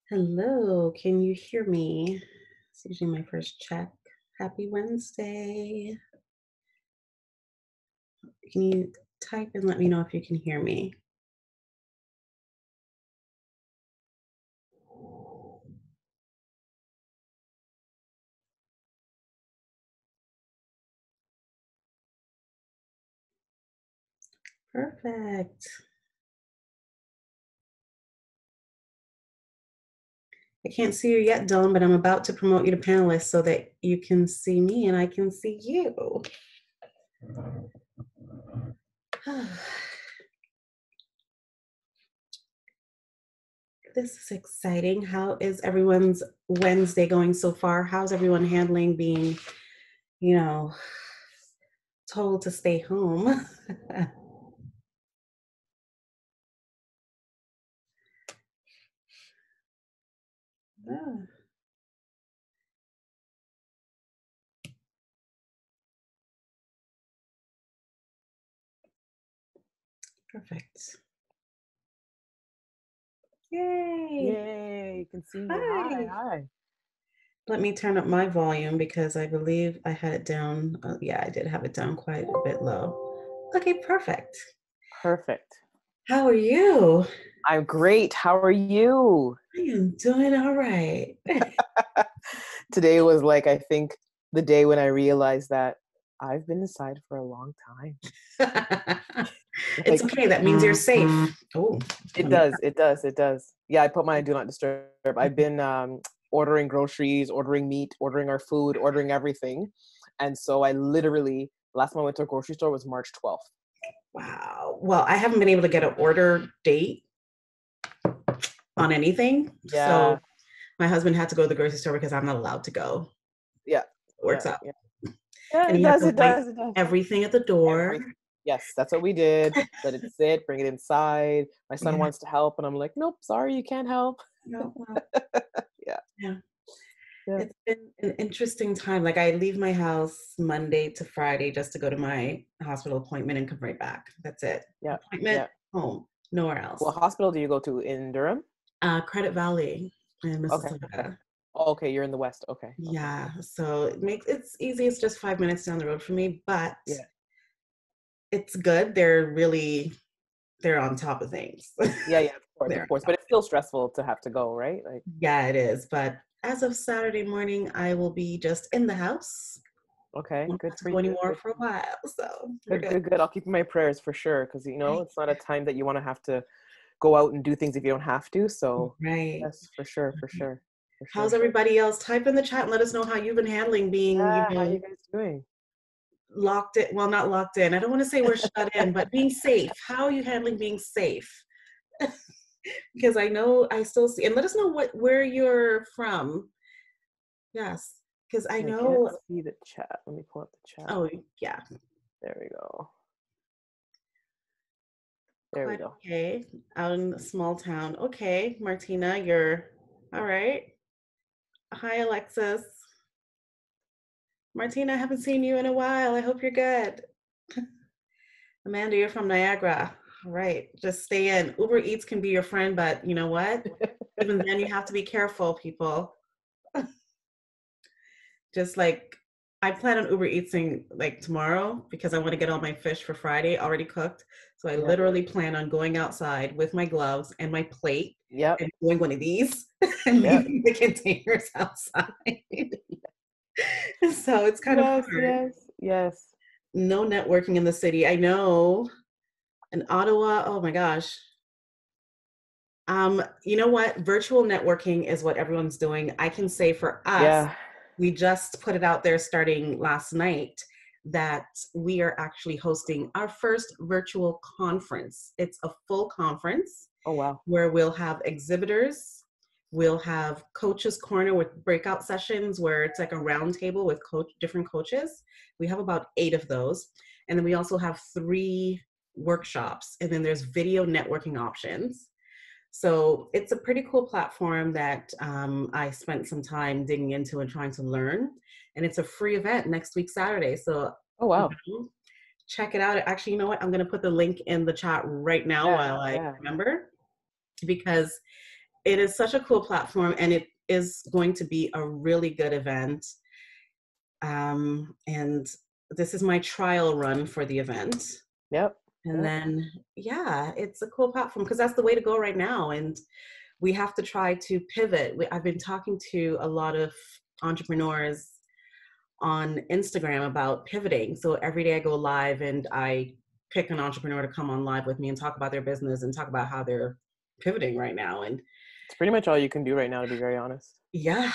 Hello, can you hear me? It's usually my first check. Happy Wednesday. Can you type and let me know if you can hear me? Perfect. I can't see you yet, Dylan, but I'm about to promote you to panelist so that you can see me and I can see you. This is exciting. How is everyone's Wednesday going so far? How's everyone handling being, told to stay home? Ah. Perfect. Yay. Yay, you can see me. Hi. Hi. Let me turn up my volume because I believe I had it down. Yeah, I did have it down quite a bit low. Okay, perfect. Perfect. How are you? I'm great. How are you? I am doing all right. Today was like, I think, the day when I realized that I've been inside for a long time. It's okay. That means you're safe. Oh, it does. Yeah, I put my do not disturb. I've been ordering groceries, ordering meat, ordering our food, ordering everything. And so I literally, last time I went to a grocery store was March 12th. Wow. Well, I haven't been able to get an order date on anything. Yeah. So my husband had to go to the grocery store because I'm not allowed to go. Yeah. It works out. Yeah, And it does. Everything at the door. Yes, that's what we did. Let it sit, bring it inside. My son wants to help, and I'm like, nope, sorry, you can't help. No. Yeah. It's been an interesting time. Like I leave my house Monday to Friday just to go to my hospital appointment and come right back. That's it. Yeah. Appointment, home, nowhere else. What hospital do you go to in Durham? Credit Valley in Mississauga. Okay. Oh, okay, you're in the West. Okay. Yeah. So it's easy. It's just 5 minutes down the road for me, but it's good. They're on top of things. Yeah, of course. But it's still stressful to have to go, right? Like. Yeah, it is. But as of Saturday morning, I will be just in the house. Okay, good for you. you. Anymore for a while, so good. I'll keep my prayers for sure, because it's not a time that you want to have to go out and do things if you don't have to. So yes, for sure. How's everybody else? Type in the chat and let us know how you've been handling being, how are you guys doing? Locked in. Well, not locked in. I don't want to say we're shut in, but being safe. How are you handling being safe? Because I know I still see, and let us know where you're from. Yes, because I know. Can't see the chat. Let me pull up the chat. Oh yeah. There we go. There we go. Okay, out in a small town. Okay, Martina, you're all right. Hi, Alexis. Martina, I haven't seen you in a while. I hope you're good. Amanda, you're from Niagara. All right, just stay in. Uber Eats can be your friend, but you know what? Even then, you have to be careful, people. Just like I plan on Uber Eatsing like tomorrow because I want to get all my fish for Friday already cooked. So I literally plan on going outside with my gloves and my plate and doing one of these and leaving the containers outside. So it's kind of hard. Yes. No networking in the city. I know. In Ottawa, oh my gosh. You know what? Virtual networking is what everyone's doing. I can say for us, we just put it out there starting last night that we are actually hosting our first virtual conference. It's a full conference. Oh, wow. Where we'll have exhibitors. We'll have coaches corner with breakout sessions where it's like a round table with different coaches. We have about 8 of those. And then we also have 3 workshops. And then there's video networking options. So it's a pretty cool platform that I spent some time digging into and trying to learn. And it's a free event next week, Saturday. So Oh, wow. check it out. Actually, you know what? I'm going to put the link in the chat right now while I remember, because it is such a cool platform and it is going to be a really good event. And this is my trial run for the event. Yep. And then, yeah, it's a cool platform because that's the way to go right now. And we have to try to pivot. I've been talking to a lot of entrepreneurs on Instagram about pivoting. So every day I go live and I pick an entrepreneur to come on live with me and talk about their business and talk about how they're pivoting right now. And it's pretty much all you can do right now, to be very honest. Yeah.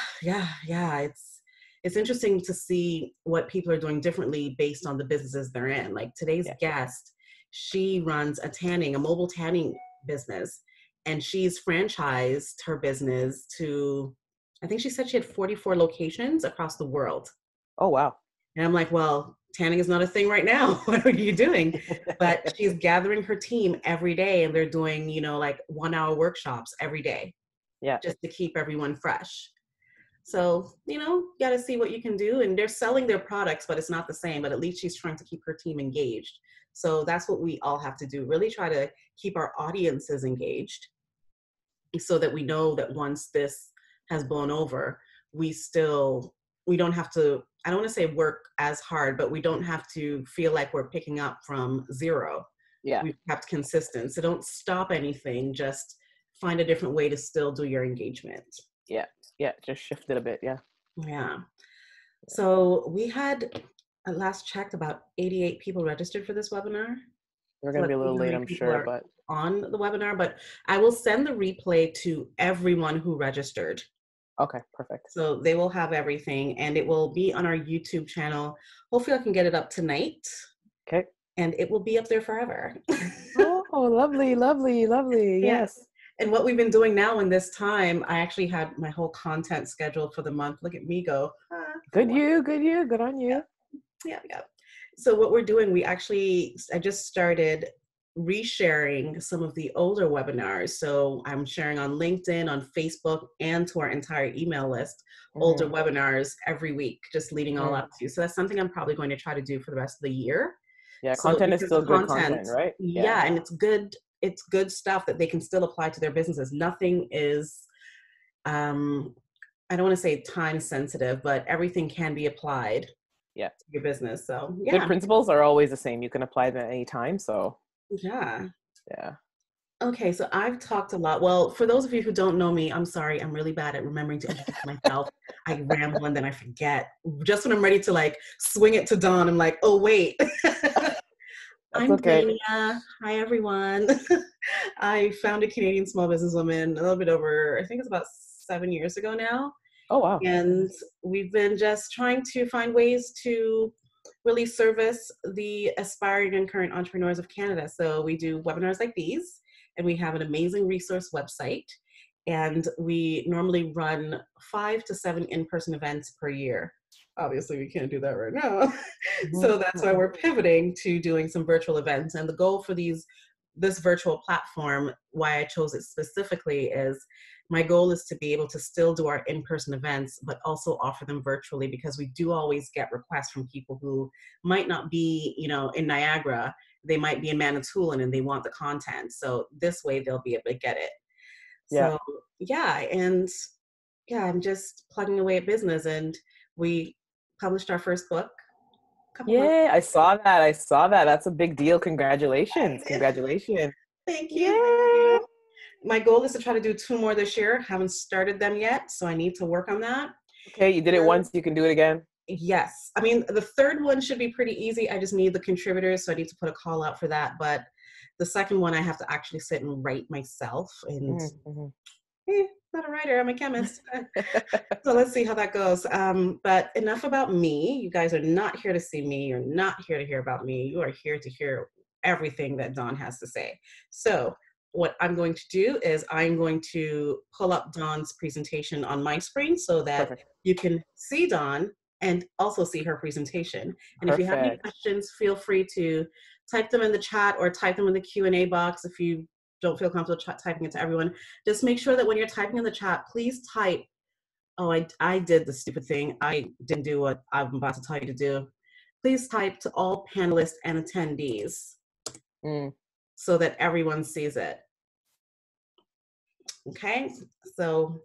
It's interesting to see what people are doing differently based on the businesses they're in. Like today's guest, she runs a mobile tanning business, and she's franchised her business to, I think she said she had 44 locations across the world. Oh, wow. And I'm like, well, tanning is not a thing right now. What are you doing? But she's gathering her team every day, and they're doing, like 1-hour workshops every day. Yeah. Just to keep everyone fresh. So, you got to see what you can do. And they're selling their products, but it's not the same. But at least she's trying to keep her team engaged. So that's what we all have to do. Really try to keep our audiences engaged so that we know that once this has blown over, we don't have to, I don't want to say work as hard, but we don't have to feel like we're picking up from zero. Yeah. We've kept consistent. So don't stop anything. Just find a different way to still do your engagement. Yeah, just shift it a bit. Yeah. So we had, at last checked, about 88 people registered for this webinar. We're going to be a little late, I'm sure, but on the webinar, but I will send the replay to everyone who registered. Okay, perfect. So they will have everything, and it will be on our YouTube channel. Hopefully I can get it up tonight. Okay. And it will be up there forever. Oh, lovely. Yes. And what we've been doing now in this time, I actually had my whole content scheduled for the month. Look at me go. Good on you. Yeah. So what we're doing, I just started resharing some of the older webinars. So I'm sharing on LinkedIn, on Facebook, and to our entire email list, older webinars every week, just leading all up to. So that's something I'm probably going to try to do for the rest of the year. Yeah, content is still good content, right? Yeah, and it's good stuff that they can still apply to their businesses. Nothing is, I don't want to say time sensitive, but everything can be applied to your business. So good principles are always the same. You can apply them at any time. So yeah. Okay, so I've talked a lot. Well, for those of you who don't know me, I'm sorry. I'm really bad at remembering to introduce myself. I ramble and then I forget. Just when I'm ready to swing it to Dawn, I'm like, oh, wait. I'm Dwania. Hi, everyone. I founded Canadian Small Businesswoman a little bit over, I think it's about 7 years ago now. Oh, wow. And we've been just trying to find ways to really service the aspiring and current entrepreneurs of Canada. So we do webinars like these, and we have an amazing resource website. And we normally run 5 to 7 in-person events per year. Obviously, we can't do that right now. So that's why we're pivoting to doing some virtual events. And the goal for this virtual platform, why I chose it specifically, is my goal is to be able to still do our in-person events, but also offer them virtually, because we do always get requests from people who might not be, in Niagara. They might be in Manitoulin and they want the content. So this way they'll be able to get it. So I'm just plugging away at business, and we published our first book. Yeah, I saw that. That's a big deal. Congratulations. Thank you. My goal is to try to do 2 more this year. Haven't started them yet, so I need to work on that. Okay, you did it once, you can do it again? Yes. I mean, the third one should be pretty easy. I just need the contributors, so I need to put a call out for that. But the second one, I have to actually sit and write myself. And not a writer, I'm a chemist. So let's see how that goes. But enough about me. You guys are not here to see me. You're not here to hear about me. You are here to hear everything that Dawn has to say. So what I'm going to do is I'm going to pull up Dawn's presentation on my screen so that you can see Dawn and also see her presentation. And if you have any questions, feel free to type them in the chat or type them in the Q&A box. If you don't feel comfortable typing it to everyone, just make sure that when you're typing in the chat, please type, oh, I did the stupid thing. I didn't do what I'm about to tell you to do. Please type to all panelists and attendees so that everyone sees it. Okay, so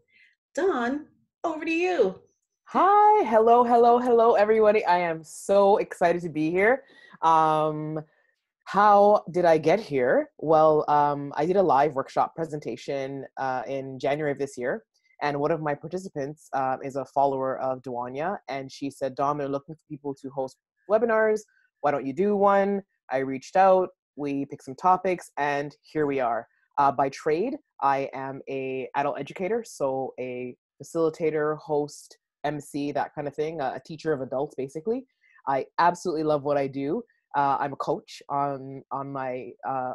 Dawn, over to you. Hi, hello, everybody. I am so excited to be here. How did I get here? Well, I did a live workshop presentation in January of this year. And one of my participants is a follower of Dwania. And she said, Dom, they're looking for people to host webinars. Why don't you do one? I reached out. We picked some topics. And here we are. By trade, I am an adult educator. So a facilitator, host, MC, that kind of thing. A teacher of adults, basically. I absolutely love what I do. I'm a coach on my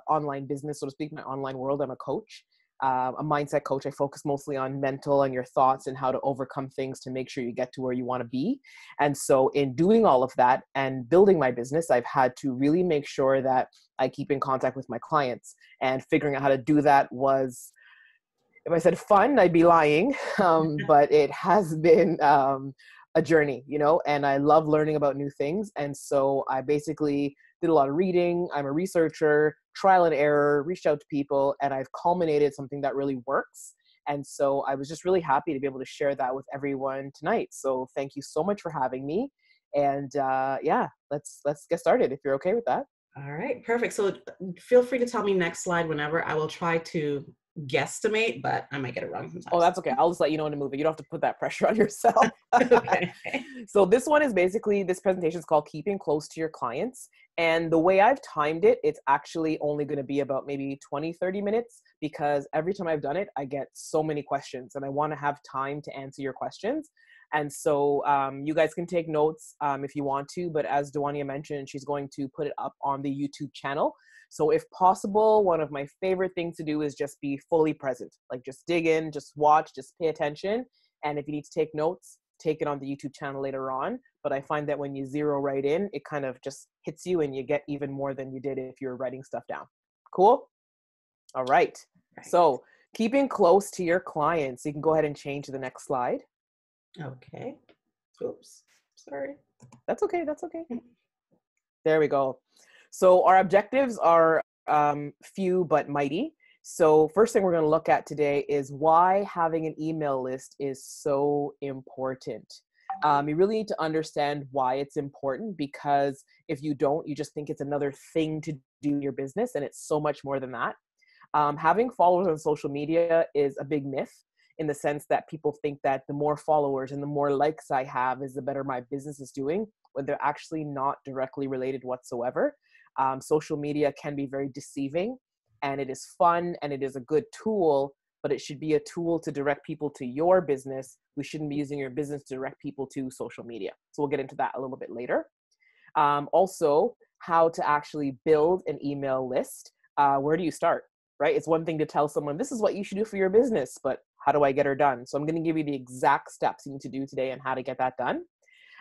online business, so to speak, my online world. I'm a coach, a mindset coach. I focus mostly on mental and your thoughts and how to overcome things to make sure you get to where you want to be. And so in doing all of that and building my business, I've had to really make sure that I keep in contact with my clients, and figuring out how to do that was, if I said fun, I'd be lying. But it has been a journey, you know, and I love learning about new things. And so I basically did a lot of reading. I'm a researcher, trial and error, reached out to people, and I've culminated something that really works. And so I was just really happy to be able to share that with everyone tonight. So thank you so much for having me. And yeah, let's get started if you're okay with that. All right, perfect. So feel free to tell me next slide whenever. I will try to guesstimate, but I might get it wrong sometimes. Oh, that's okay. I'll just let you know in a movie. You don't have to put that pressure on yourself. Okay. So this one is basically, this presentation is called Keeping Close to Your Clients. And the way I've timed it, it's actually only going to be about maybe 20, 30 minutes, because every time I've done it, I get so many questions and I want to have time to answer your questions. And so you guys can take notes if you want to, but as Dwania mentioned, she's going to put it up on the YouTube channel. So if possible, one of my favorite things to do is just be fully present, like just dig in, just watch, just pay attention. And if you need to take notes, take it on the YouTube channel later on. But I find that when you zero right in, it kind of just hits you and you get even more than you did if you were writing stuff down. Cool? All right. So keeping close to your clients, you can go ahead and change to the next slide. Okay. Oops. Sorry. That's okay. That's okay. There we go. So our objectives are few but mighty. So first thing we're going to look at today is why having an email list is so important. You really need to understand why it's important, because if you don't, you just think it's another thing to do in your business, and it's so much more than that. Having followers on social media is a big myth, in the sense that people think that the more followers and the more likes I have is the better my business is doing, when they're actually not directly related whatsoever. Social media can be very deceiving, and it is fun and it is a good tool, but it should be a tool to direct people to your business. We shouldn't be using your business to direct people to social media. So we'll get into that a little bit later. Also, how to actually build an email list. Where do you start, right? It's one thing to tell someone, this is what you should do for your business, but how do I get her done? So I'm going to give you the exact steps you need to do today and how to get that done.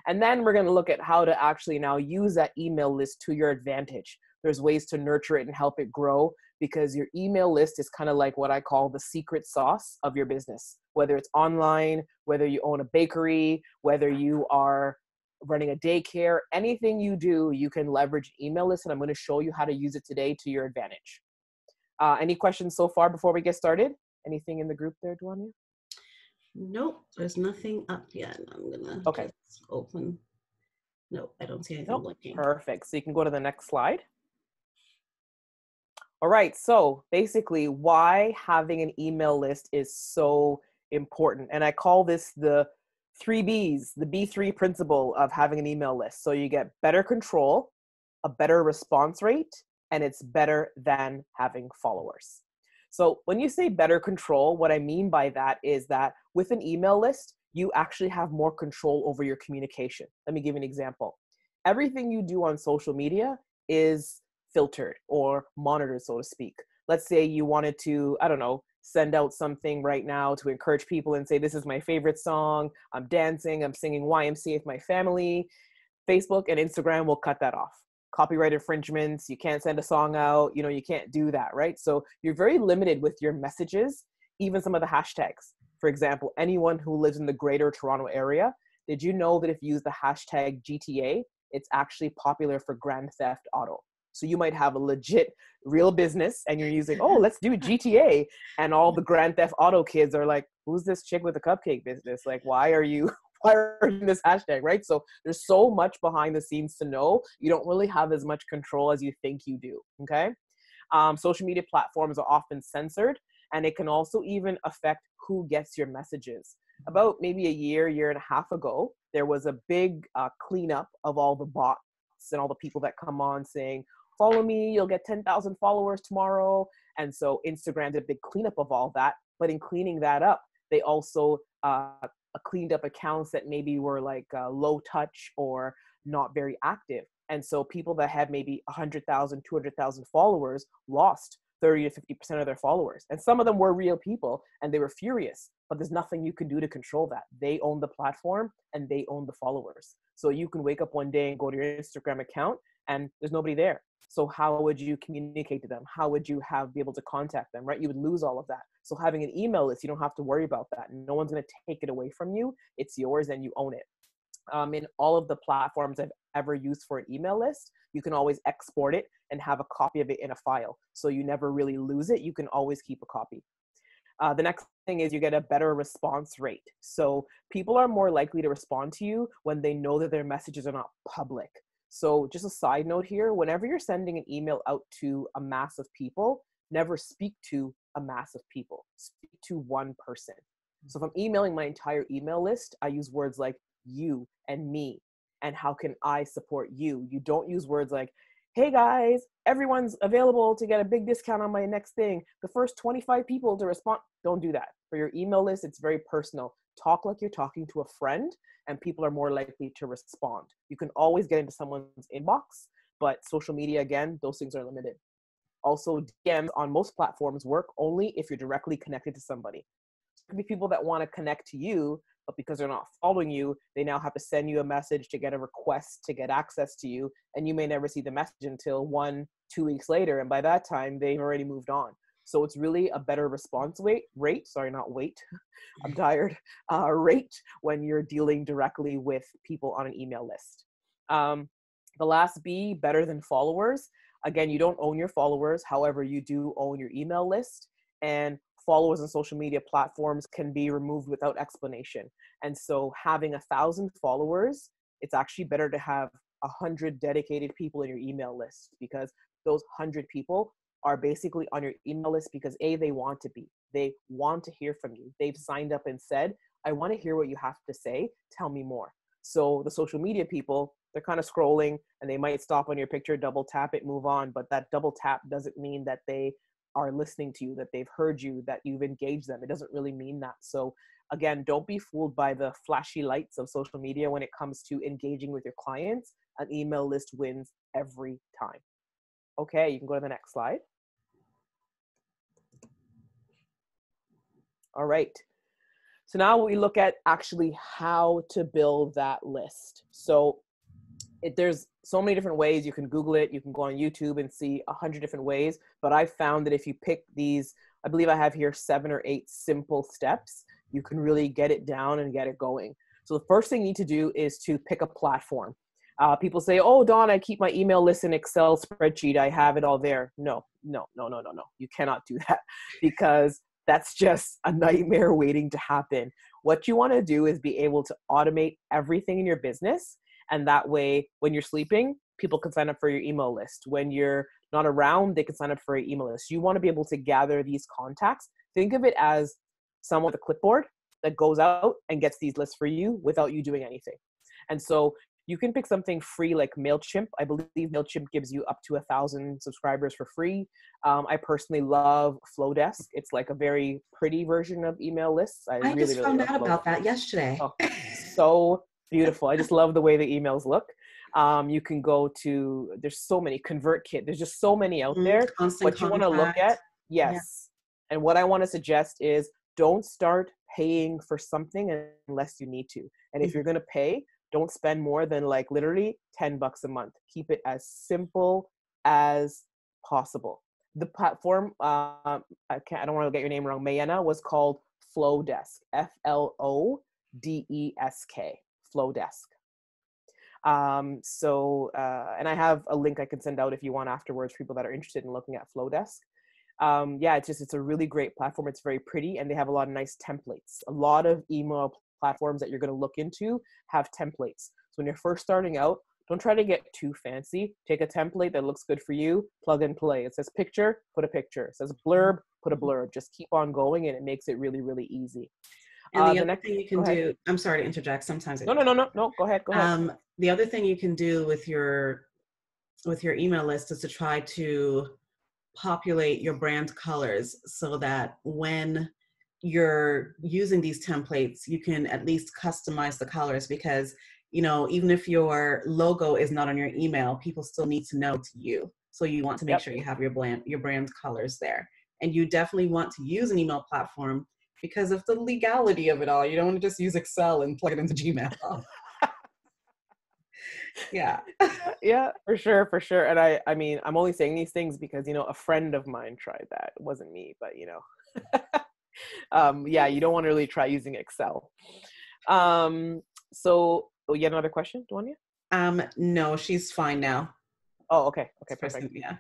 And then we're going to look at how to actually now use that email list to your advantage. There's ways to nurture it and help it grow, because your email list is kind of like what I call the secret sauce of your business. Whether it's online, whether you own a bakery, whether you are running a daycare, anything you do, you can leverage email list. And I'm going to show you how to use it today to your advantage. Any questions so far before we get started? Anything in the group there, Dwania? Nope, there's nothing up yet. I'm gonna open. Nope, I don't see anything blinking. Perfect. So you can go to the next slide. All right. So basically, why having an email list is so important. And I call this the 3Bs, the B3 principle of having an email list. So you get better control, a better response rate, and it's better than having followers. So when you say better control, what I mean by that is that with an email list, you actually have more control over your communication. Let me give you an example. Everything you do on social media is filtered or monitored, so to speak. Let's say you wanted to, I don't know, send out something right now to encourage people and say, this is my favorite song, I'm dancing, I'm singing YMCA with my family. Facebook and Instagram will cut that off copyright infringements. You can't send a song out. You know, you can't do that, right? So you're very limited with your messages, even some of the hashtags. For example, anyone who lives in the greater Toronto area, did you know that if you use the hashtag GTA, it's actually popular for Grand Theft Auto? So you might have a legit real business and you're using, oh, let's do GTA. And all the Grand Theft Auto kids are like, who's this chick with a cupcake business? Like, why are you in this hashtag, right? So there's so much behind the scenes to know. You don't really have as much control as you think you do, okay? Social media platforms are often censored, and it can also even affect who gets your messages. About maybe a year and a half ago, there was a big cleanup of all the bots and all the people that come on saying, follow me, you'll get 10,000 followers tomorrow. And so Instagram did a big cleanup of all that. But in cleaning that up, they also cleaned up accounts that maybe were like low touch or not very active. And so people that had maybe 100,000, 200,000 followers lost 30 to 50% of their followers. And some of them were real people and they were furious, but there's nothing you can do to control that. They own the platform and they own the followers. So you can wake up one day and go to your Instagram account and there's nobody there. So how would you communicate to them? How would you be able to contact them, right? You would lose all of that. So having an email list, you don't have to worry about that. No one's going to take it away from you. It's yours and you own it. In all of the platforms I've ever used for an email list, you can always export it and have a copy of it in a file. So you never really lose it. You can always keep a copy. The next thing is you get a better response rate. So people are more likely to respond to you when they know that their messages are not public. So just a side note here, whenever you're sending an email out to a mass of people, never speak to a mass of people. Speak to one person. So if I'm emailing my entire email list, I use words like you and me and how can I support you. You don't use words like, hey guys, everyone's available to get a big discount on my next thing. The first 25 people to respond. Don't do that. For your email list, it's very personal. Talk like you're talking to a friend and people are more likely to respond. You can always get into someone's inbox, but social media, again, those things are limited. Also, DMs on most platforms work only if you're directly connected to somebody. There could be people that want to connect to you, but because they're not following you, they now have to send you a message to get a request to get access to you. And you may never see the message until 1-2 weeks later. And by that time, they've already moved on. So it's really a better response rate, I'm tired, rate when you're dealing directly with people on an email list. The last B, better than followers. Again, you don't own your followers. However, you do own your email list, and followers on social media platforms can be removed without explanation. And so having 1,000 followers, it's actually better to have 100 dedicated people in your email list, because those 100 people are basically on your email list because they want to be. They want to hear from you. They've signed up and said, I want to hear what you have to say. Tell me more. So the social media people, they're kind of scrolling and they might stop on your picture, double tap it, move on. But that double tap doesn't mean that they are listening to you, that they've heard you, that you've engaged them. It doesn't really mean that. So again, don't be fooled by the flashy lights of social media when it comes to engaging with your clients. An email list wins every time. Okay, you can go to the next slide. All right. So now we look at actually how to build that list. So there's so many different ways. You can Google it. You can go on YouTube and see 100 different ways. But I found that if you pick these, I believe I have here 7 or 8 simple steps, you can really get it down and get it going. So the first thing you need to do is to pick a platform. People say, oh, Dawn, I keep my email list in Excel spreadsheet. I have it all there. No. You cannot do that, because that's just a nightmare waiting to happen. What you want to do is be able to automate everything in your business. And that way, when you're sleeping, people can sign up for your email list. When you're not around, they can sign up for your email list. You want to be able to gather these contacts. Think of it as someone with a clipboard that goes out and gets these lists for you without you doing anything. And so you can pick something free like MailChimp. I believe MailChimp gives you up to 1,000 subscribers for free. I personally love Flowdesk. It's like a very pretty version of email lists. I just found out about that yesterday. Oh, so beautiful. I just love the way the emails look. You can go to, there's so many, ConvertKit. There's just so many out there. What you want to look at, yes. Yeah. And what I want to suggest is don't start paying for something unless you need to. And if you're going to pay, Don't spend more than like literally $10 a month. Keep it as simple as possible. The platform, I don't want to get your name wrong, Mayena, was called Flowdesk, Flowdesk, Flowdesk. And I have a link I can send out if you want afterwards for people that are interested in looking at Flowdesk. Yeah, it's a really great platform. It's very pretty, and they have a lot of nice templates. A lot of email platforms that you're going to look into have templates. So when you're first starting out, don't try to get too fancy. Take a template that looks good for you, plug and play. It says picture, put a picture. It says blurb, put a blurb. Just keep on going, and it makes it really, really easy. And the other thing you can do, I'm sorry to interject. Sometimes No. Go ahead. The other thing you can do with your email list is to try to populate your brand colors so that when you're using these templates, you can at least customize the colors, because even if your logo is not on your email, people still need to know it's you. So you want to make sure you have your brand colors there. And you definitely want to use an email platform because of the legality of it all. You don't want to just use Excel and plug it into Gmail. Yeah. Yeah, for sure. And I mean, I'm only saying these things because, a friend of mine tried that. It wasn't me, but yeah, you don't want to really try using Excel. So you had another question, Dwania? No, she's fine now. Oh, okay, perfect. Yeah.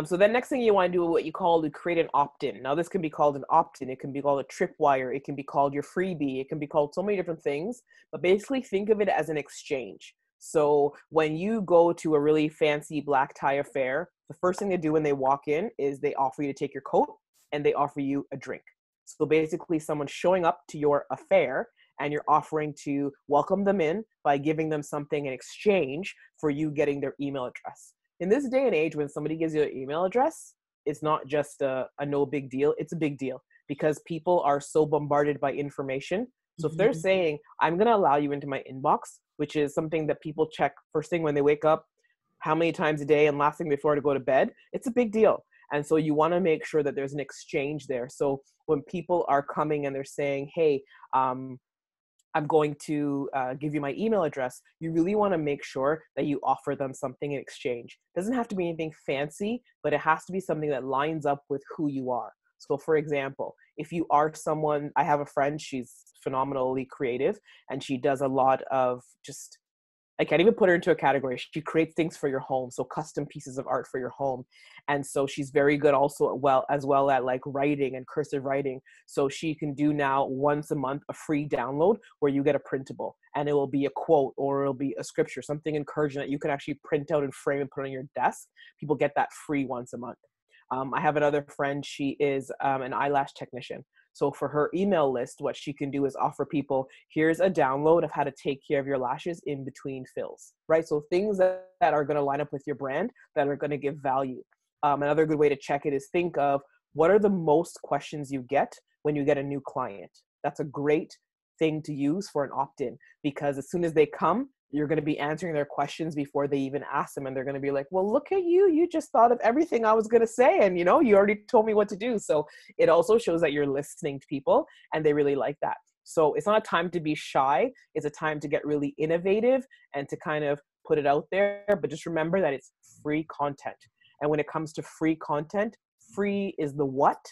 So then next thing you want to do what you call to create an opt-in. Now this can be called an opt-in. It can be called a tripwire. It can be called your freebie. It can be called so many different things, but basically think of it as an exchange. So when you go to a really fancy black tie affair, the first thing they do when they walk in is they offer you to take your coat and they offer you a drink. So basically someone's showing up to your affair and you're offering to welcome them in by giving them something in exchange for you getting their email address. In this day and age, when somebody gives you an email address, it's not just a no big deal. It's a big deal because people are so bombarded by information. So if they're saying, I'm going to allow you into my inbox, which is something that people check first thing when they wake up, how many times a day and last thing before to go to bed, it's a big deal. And so you want to make sure that there's an exchange there. So when people are coming and they're saying, hey, I'm going to give you my email address, you really want to make sure that you offer them something in exchange. It doesn't have to be anything fancy, but it has to be something that lines up with who you are. So for example, if you are someone, I have a friend, she's phenomenally creative and she does a lot of just, I can't even put her into a category. She creates things for your home. So custom pieces of art for your home. And so she's very good also as well at like writing and cursive writing. So she can do now once a month, a free download where you get a printable and it will be a quote or it'll be a scripture, something encouraging that you can actually print out and frame and put on your desk. People get that free once a month. I have another friend, she is an eyelash technician. So for her email list, what she can do is offer people, here's a download of how to take care of your lashes in between fills, right? So things that are going to line up with your brand that are going to give value. Another good way to check it is think of what are the most questions you get when you get a new client. That's a great thing to use for an opt-in because as soon as they come, you're going to be answering their questions before they even ask them. And they're going to be like, well, look at you. You just thought of everything I was going to say. And, you already told me what to do. So it also shows that you're listening to people and they really like that. So it's not a time to be shy. It's a time to get really innovative and to kind of put it out there. But just remember that it's free content. And when it comes to free content, free is the what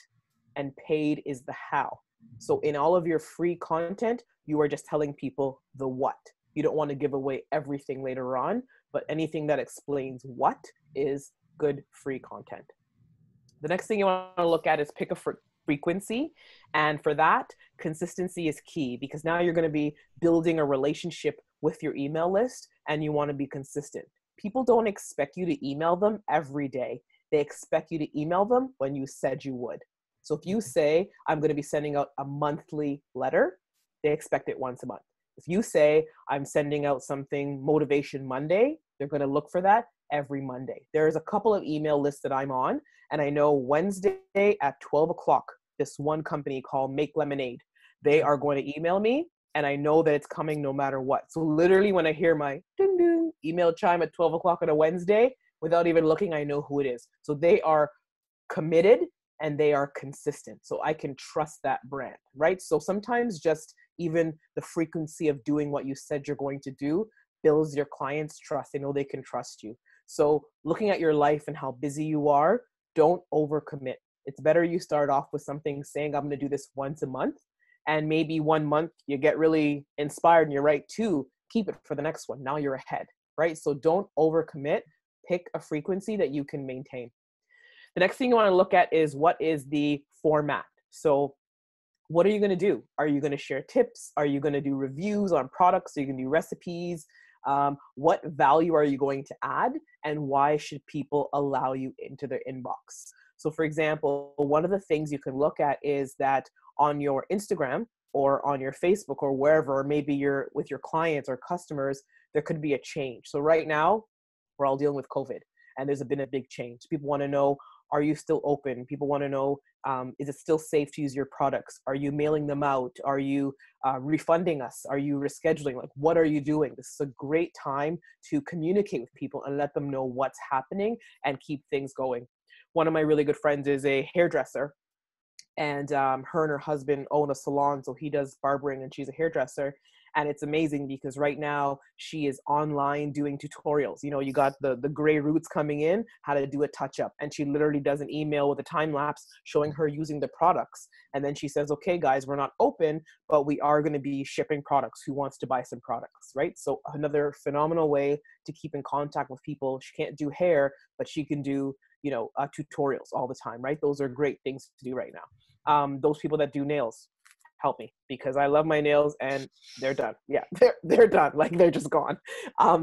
and paid is the how. So in all of your free content, you are just telling people the what. You don't want to give away everything later on, but anything that explains what is good free content. The next thing you want to look at is pick a frequency. And for that, consistency is key because now you're going to be building a relationship with your email list and you want to be consistent. People don't expect you to email them every day. They expect you to email them when you said you would. So if you say, I'm going to be sending out a monthly letter, they expect it once a month. If you say, I'm sending out something Motivation Monday, they're going to look for that every Monday. There's a couple of email lists that I'm on, and I know Wednesday at 12 o'clock, this one company called Make Lemonade, they are going to email me, and I know that it's coming no matter what. So literally when I hear my ding ding email chime at 12 o'clock on a Wednesday, without even looking, I know who it is. So they are committed and they are consistent. So I can trust that brand, right? So sometimes just even the frequency of doing what you said you're going to do builds your clients' trust. They know they can trust you. So looking at your life and how busy you are, don't overcommit. It's better you start off with something saying, I'm going to do this once a month. And maybe 1 month you get really inspired and you're right too. Keep it for the next one. Now you're ahead, right? So don't overcommit. Pick a frequency that you can maintain. The next thing you want to look at is what is the format. So what are you going to do? Are you going to share tips? Are you going to do reviews on products? Are you going to do recipes? What value are you going to add? And why should people allow you into their inbox? So for example, one of the things you can look at is that on your Instagram or on your Facebook or wherever, or maybe you're with your clients or customers, there could be a change. So right now, we're all dealing with COVID and there's been a big change. People want to know, are you still open? People want to know, is it still safe to use your products? Are you mailing them out? Are you refunding us? Are you rescheduling? Like, what are you doing? This is a great time to communicate with people and let them know what's happening and keep things going. One of my really good friends is a hairdresser, and her and her husband own a salon. So he does barbering and she's a hairdresser. And it's amazing because right now she is online doing tutorials. You know, you got the gray roots coming in, how to do a touch up. And she literally does an email with a time lapse showing her using the products. And then she says, okay, guys, we're not open, but we are going to be shipping products. Who wants to buy some products, right? So another phenomenal way to keep in contact with people. She can't do hair, but she can do, you know, tutorials all the time, right? Those are great things to do right now. Those people that do nails, help me, because I love my nails and they're done. Yeah, they're done. Like, they're just gone.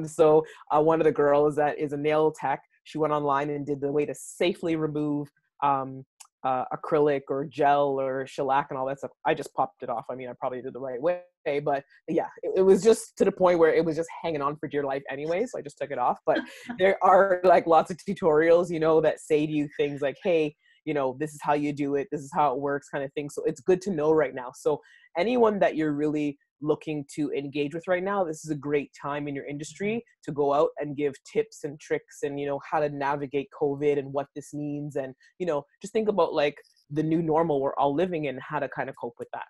So one of the girls that is a nail tech, she went online and did the way to safely remove acrylic or gel or shellac and all that stuff. I just popped it off. I mean, I probably did the right way, but yeah, it was just to the point where it was just hanging on for dear life anyway. So I just took it off. But there are like lots of tutorials, you know, that say to you things like, hey, you know, this is how you do it. This is how it works, kind of thing. So it's good to know right now. So anyone that you're really looking to engage with right now, this is a great time in your industry to go out and give tips and tricks and, you know, how to navigate COVID and what this means. And, you know, just think about like the new normal we're all living in, how to kind of cope with that.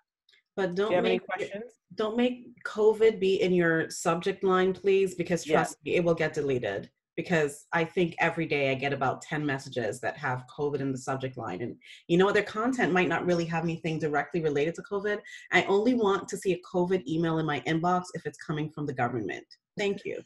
But do you have any questions? Don't make COVID be in your subject line, please, because trust me, it will get deleted. Because I think every day I get about 10 messages that have COVID in the subject line. And you know what? Their content might not really have anything directly related to COVID. I only want to see a COVID email in my inbox if it's coming from the government. Thank you.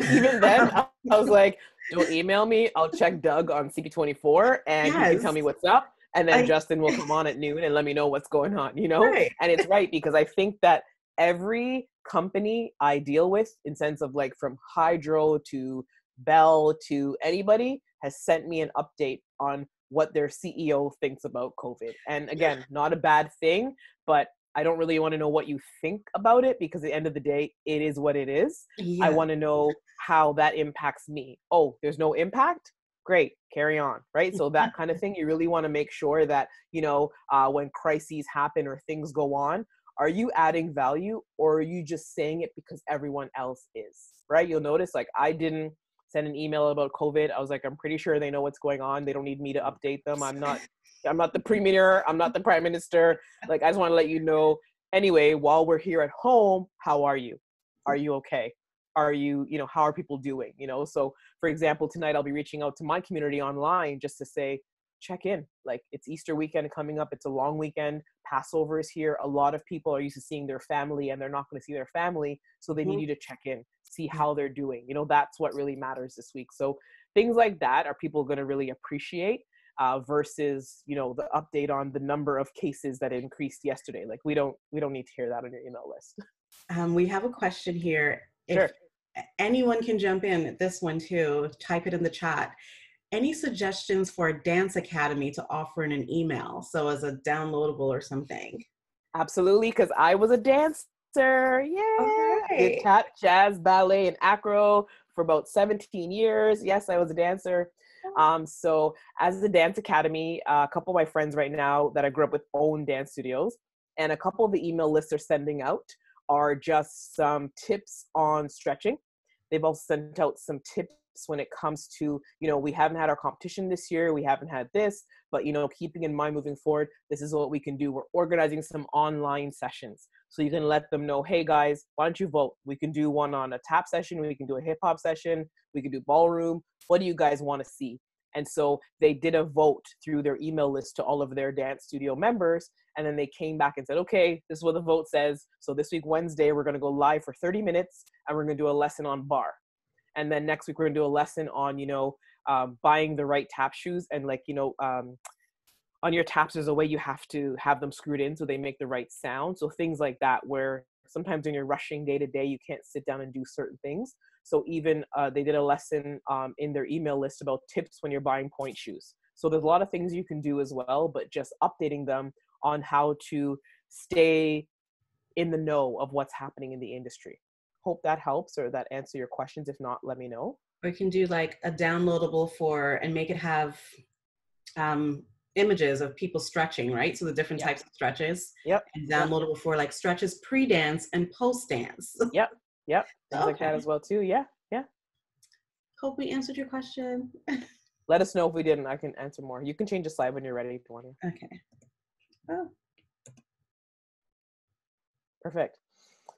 Even then, I was like, don't email me. I'll check Doug on CP24 and he can tell me what's up. And then Justin will come on at noon and let me know what's going on, you know? Right. And it's right, because I think that every company I deal with, in sense of like from Hydro to Bell to anybody, has sent me an update on what their CEO thinks about COVID. And again, not a bad thing, but I don't really want to know what you think about it, because at the end of the day, it is what it is. Yeah. I want to know how that impacts me. Oh, there's no impact? Great, carry on, right? So that kind of thing, you really want to make sure that, you know, when crises happen or things go on, are you adding value, or are you just saying it because everyone else is, right? You'll notice, like, I didn't send an email about COVID. I was like, I'm pretty sure they know what's going on. They don't need me to update them. I'm not the premier. I'm not the prime minister. Like, I just want to let you know. Anyway, while we're here at home, how are you? Are you okay? Are you, you know, how are people doing? You know, so for example, tonight I'll be reaching out to my community online just to say, check in. Like, it's Easter weekend coming up. It's a long weekend. Passover is here. A lot of people are used to seeing their family and they're not going to see their family. So they need you to check in, see how they're doing. You know, that's what really matters this week. So things like that are people going to really appreciate versus, you know, the update on the number of cases that increased yesterday. Like, we don't need to hear that on your email list. We have a question here. Sure. If anyone can jump in at this one too, type it in the chat. Any suggestions for a dance academy to offer in an email? So as a downloadable or something? Absolutely, because I was a dancer. Yeah. Okay. I did tap, jazz, ballet, and acro for about 17 years. Yes, I was a dancer. So as a dance academy, a couple of my friends right now that I grew up with own dance studios, and a couple of the email lists they're sending out are just some tips on stretching. They've also sent out some tips tips when it comes to, you know, we haven't had our competition this year, we haven't had this, but, you know, keeping in mind moving forward, this is what we can do. We're organizing some online sessions. So you can let them know, hey guys, why don't you vote? We can do one on a tap session, we can do a hip hop session, we can do ballroom. What do you guys want to see? And so they did a vote through their email list to all of their dance studio members. And then they came back and said, okay, this is what the vote says. So this week, Wednesday, we're going to go live for 30 minutes and we're going to do a lesson on bar. And then next week, we're going to do a lesson on, you know, buying the right tap shoes. And like, you know, on your taps, there's a way you have to have them screwed in so they make the right sound. So things like that, where sometimes when you're rushing day to day, you can't sit down and do certain things. So even they did a lesson in their email list about tips when you're buying point shoes. So there's a lot of things you can do as well, but just updating them on how to stay in the know of what's happening in the industry. Hope that helps or that answer your questions. If not, let me know. Or you can do like a downloadable and make it have images of people stretching, right? So the different types of stretches. Yep. And downloadable for like stretches pre-dance and post-dance. Yep. Things like that as well too. Yeah. Hope we answered your question. Let us know if we didn't. I can answer more. You can change the slide when you're ready, Dwania. Okay. Oh. Perfect.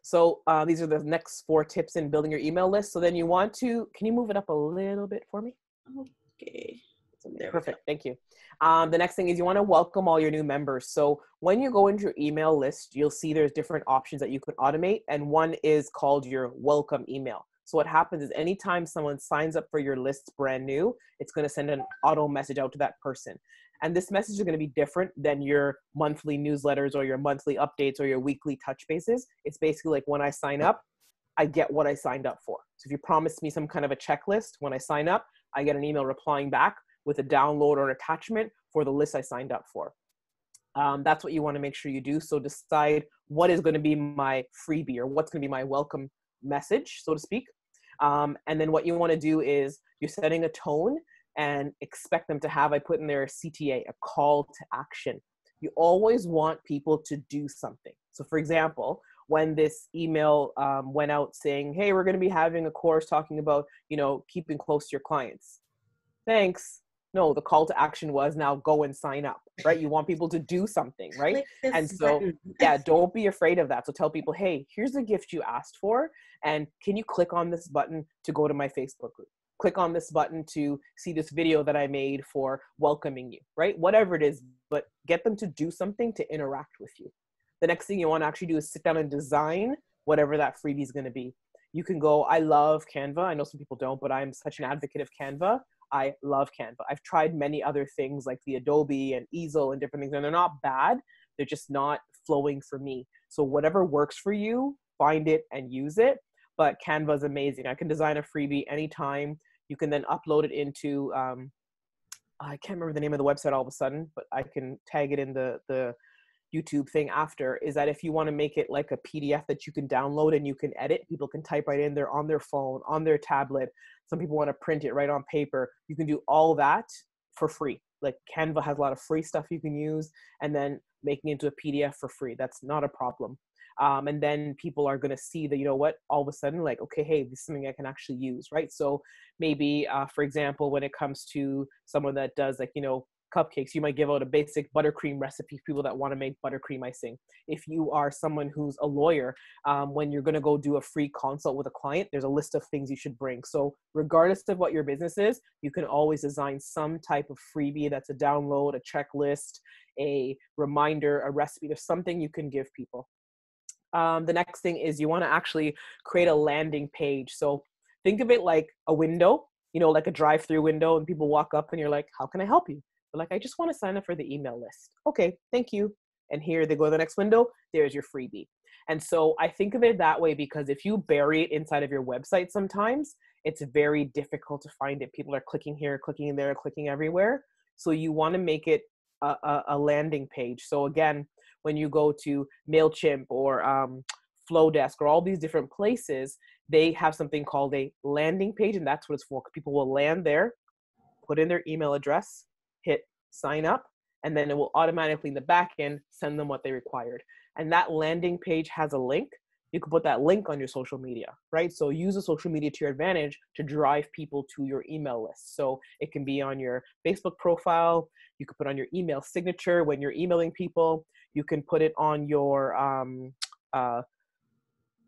So these are the next 4 tips in building your email list. So then you want to, can you move it up a little bit for me? Okay. Perfect. Thank you. The next thing is you want to welcome all your new members. So when you go into your email list, you'll see there's different options that you can automate. And one is called your welcome email. So what happens is anytime someone signs up for your list brand new, it's going to send an auto message out to that person. And this message is going to be different than your monthly newsletters or your monthly updates or your weekly touch bases. It's basically like when I sign up, I get what I signed up for. So if you promised me some kind of a checklist, when I sign up, I get an email replying back with a download or an attachment for the list I signed up for. That's what you want to make sure you do. So decide what is going to be my freebie or what's going to be my welcome message, so to speak. And then what you want to do is you're setting a tone and expect them to have, I put in there a CTA, a call to action. You always want people to do something. So for example, when this email went out saying, hey, we're going to be having a course talking about, you know, keeping close to your clients. Thanks. No, the call to action was now go and sign up, right? You want people to do something, right? And so, yeah, don't be afraid of that. So tell people, hey, here's the gift you asked for. And can you click on this button to go to my Facebook group? Click on this button to see this video that I made for welcoming you, right? Whatever it is, but get them to do something to interact with you. The next thing you want to actually do is sit down and design whatever that freebie is going to be. You can go, I love Canva. I know some people don't, but I'm such an advocate of Canva. I love Canva. I've tried many other things like the Adobe and Easel and different things, and they're not bad. They're just not flowing for me. So whatever works for you, find it and use it. But Canva is amazing. I can design a freebie anytime. You can then upload it into, I can't remember the name of the website all of a sudden, but I can tag it in the YouTube thing after, is that if you want to make it like a PDF that you can download and you can edit, people can type right in there on their phone, on their tablet. Some people want to print it right on paper. You can do all that for free. Like Canva has a lot of free stuff you can use, and then making it into a PDF for free. That's not a problem. And then people are going to see that, you know what, all of a sudden, like, okay, hey, this is something I can actually use, right? So maybe, for example, when it comes to someone that does like, you know, cupcakes, you might give out a basic buttercream recipe for people that want to make buttercream icing. If you are someone who's a lawyer, when you're going to go do a free consult with a client, there's a list of things you should bring. So regardless of what your business is, you can always design some type of freebie that's a download, a checklist, a reminder, a recipe. There's something you can give people. The next thing is you want to actually create a landing page. So think of it like a window, you know, like a drive-through window, and people walk up and you're like, how can I help you? They're like, I just want to sign up for the email list. Okay, thank you. And here they go to the next window. There's your freebie. And so I think of it that way because if you bury it inside of your website sometimes, it's very difficult to find it. People are clicking here, clicking there, clicking everywhere. So you want to make it a landing page. So again, when you go to MailChimp or Flowdesk or all these different places, they have something called a landing page, and that's what it's for. People will land there, put in their email address, hit sign up, and then it will automatically in the back end send them what they required. And that landing page has a link you can put that link on your social media, right? So use the social media to your advantage to drive people to your email list. So it can be on your Facebook profile. You can put on your email signature when you're emailing people. You can put it on your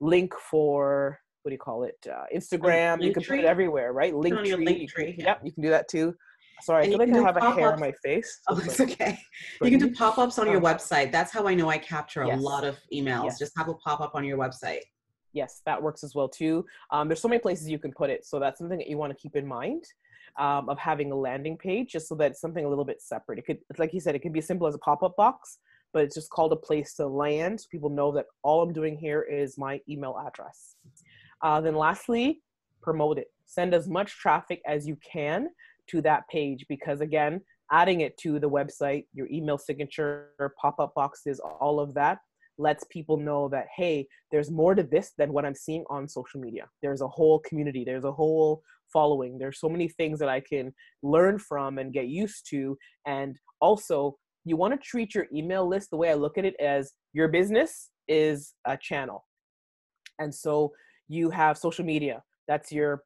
link for, what do you call it? Instagram. You can put it everywhere, right? On your link Linktree. tree. Yep, you can do that too. Sorry, And I feel like I have a hair on my face. Oh, it's okay. You can do pop-ups on your website. That's how I know I capture a lot of emails. Yes. Just have a pop-up on your website. Yes, that works as well too. There's so many places you can put it. So that's something that you want to keep in mind of having a landing page, just so that it's something a little bit separate. It could, like you said, it can be as simple as a pop-up box, but it's just called a place to land. So people know that all I'm doing here is my email address. Then lastly, promote it. Send as much traffic as you can to that page, because again, adding it to the website, your email signature, pop-up boxes, all of that lets people know that, hey, there's more to this than what I'm seeing on social media. There's a whole community, there's a whole following. There's so many things that I can learn from and get used to. And also, you want to treat your email list, the way I look at it, as your business is a channel. And so you have social media, that's your,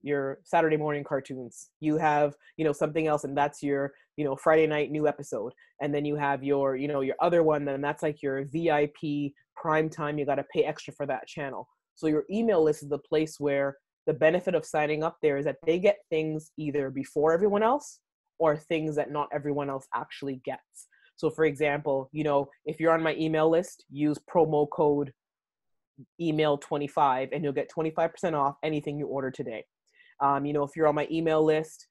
your Saturday morning cartoons. You have, something else, and that's your, Friday night new episode. And then you have your, your other one, and that's like your VIP prime time. You got to pay extra for that channel. So your email list is the place where the benefit of signing up there is that they get things either before everyone else or things that not everyone else actually gets. So for example, if you're on my email list, use promo code email 25 and you'll get 25% off anything you order today. If you're on my email list,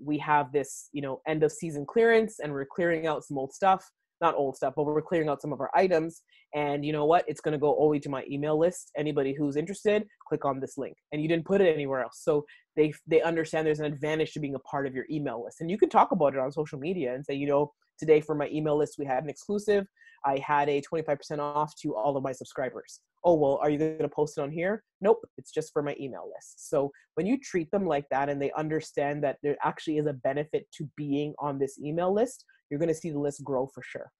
we have this, end of season clearance, and we're clearing out some old stuff, not old stuff, but we're clearing out some of our items. And you know what? It's going to go only to my email list. Anybody who's interested, click on this link. And you didn't put it anywhere else. So they understand there's an advantage to being a part of your email list. And you can talk about it on social media and say, today for my email list, we had an exclusive. I had a 25% off to all of my subscribers. Oh, well, are you going to post it on here? Nope, it's just for my email list. So when you treat them like that and they understand that there actually is a benefit to being on this email list, you're going to see the list grow for sure.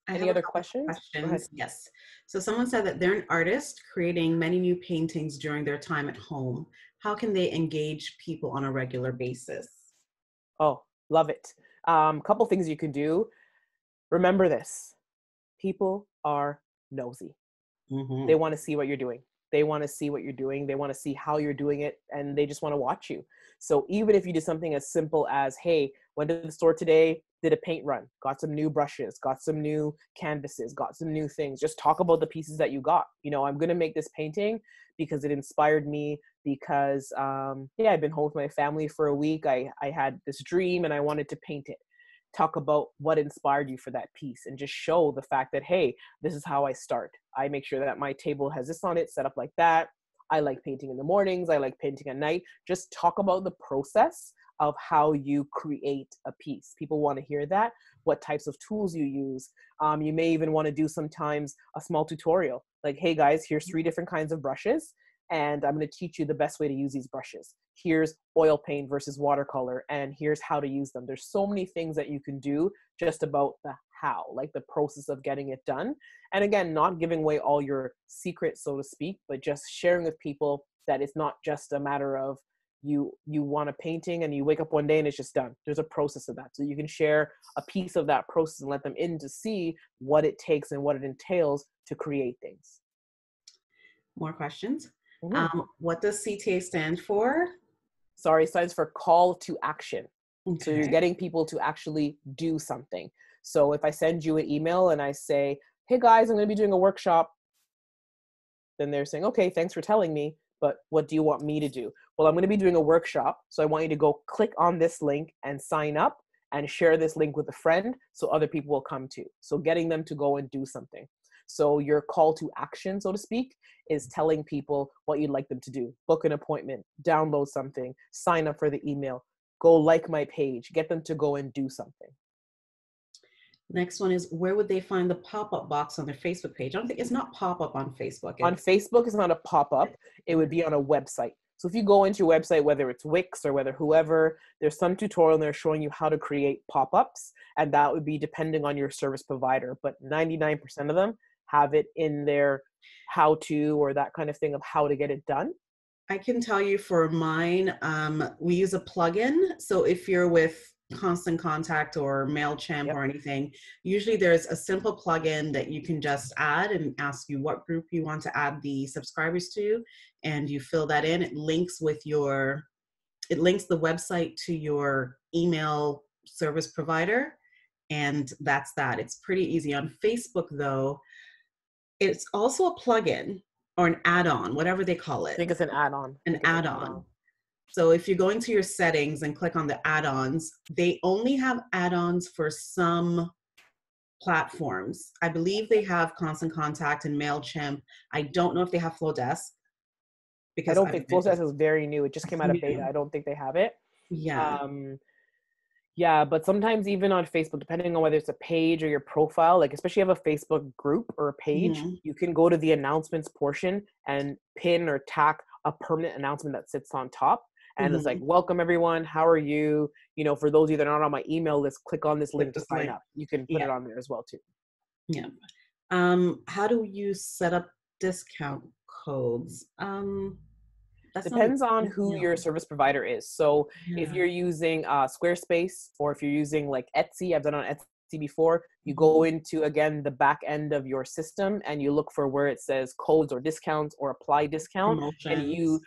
Any other questions? Yes. So someone said that they're an artist creating many new paintings during their time at home. How can they engage people on a regular basis? Oh, love it. Couple things you can do. Remember this. People are nosy. Mm-hmm. They want to see what you're doing. They want to see what you're doing. They want to see how you're doing it, and they just want to watch you. So even if you do something as simple as, hey, went to the store today, did a paint run, got some new brushes, got some new canvases, got some new things. Just talk about the pieces that you got. I'm going to make this painting because it inspired me because, I've been home with my family for a week. I had this dream and I wanted to paint it. Talk about what inspired you for that piece and just show the fact that, hey, this is how I start. I make sure that my table has this on it, set up like that. I like painting in the mornings. I like painting at night. Just talk about the process of how you create a piece. People want to hear that, what types of tools you use. You may even want to do sometimes a small tutorial. Like, hey guys, here's 3 different kinds of brushes, and I'm going to teach you the best way to use these brushes. Here's oil paint versus watercolor, and here's how to use them. There's so many things that you can do just about the how, like the process of getting it done. And again, not giving away all your secrets, so to speak, but just sharing with people that it's not just a matter of you want a painting and you wake up one day and it's just done. There's a process of that. So you can share a piece of that process and let them in to see what it takes and what it entails to create things. More questions? Mm-hmm. What does CTA stand for? Sorry, it stands for call to action. Okay. So you're getting people to actually do something. So if I send you an email and I say, hey guys, I'm going to be doing a workshop, then they're saying, okay, thanks for telling me, but what do you want me to do? Well, I'm going to be doing a workshop, so I want you to go click on this link and sign up and share this link with a friend so other people will come too. So getting them to go and do something. So your call to action, so to speak, is telling people what you'd like them to do. Book an appointment, download something, sign up for the email, go like my page, get them to go and do something. Next one is, where would they find the pop-up box on their Facebook page? I don't think it's not pop-up on Facebook. On Facebook, it's not a pop-up. It would be on a website. So if you go into your website, whether it's Wix or whether whoever, there's some tutorial there showing you how to create pop-ups, and that would be depending on your service provider. But 99% of them have it in their how to, or that kind of thing of how to get it done? I can tell you for mine, we use a plugin. So if you're with Constant Contact or MailChimp Yep. or anything, usually there's a simple plugin that you can just add and ask you what group you want to add the subscribers to, and you fill that in. It links the website to your email service provider, and that's that. It's pretty easy. On Facebook, though, it's also a plugin or an add-on, whatever they call I it. think it's an add-on. An add-on. So if you go into your settings and click on the add-ons, they only have add-ons for some platforms. I believe they have Constant Contact and MailChimp. I don't know if they have Flowdesk I because don't think Flowdesk is very new. It just came out of beta. new. I don't think they have it. Yeah. Yeah, but sometimes even on Facebook, depending on whether it's a page or your profile, like especially if you have a Facebook group or a page, you can go to the announcements portion and pin or tack a permanent announcement that sits on top. And it's like, welcome everyone, how are you? You know, for those of you that are not on my email list, click on this link to sign up. You can put it on there as well too. Yeah. How do you set up discount codes? Depends on who your service provider is. So if you're using Squarespace, or if you're using like Etsy, I've done on Etsy before, you go into, again, the back end of your system and you look for where it says codes or discounts or apply discount, and you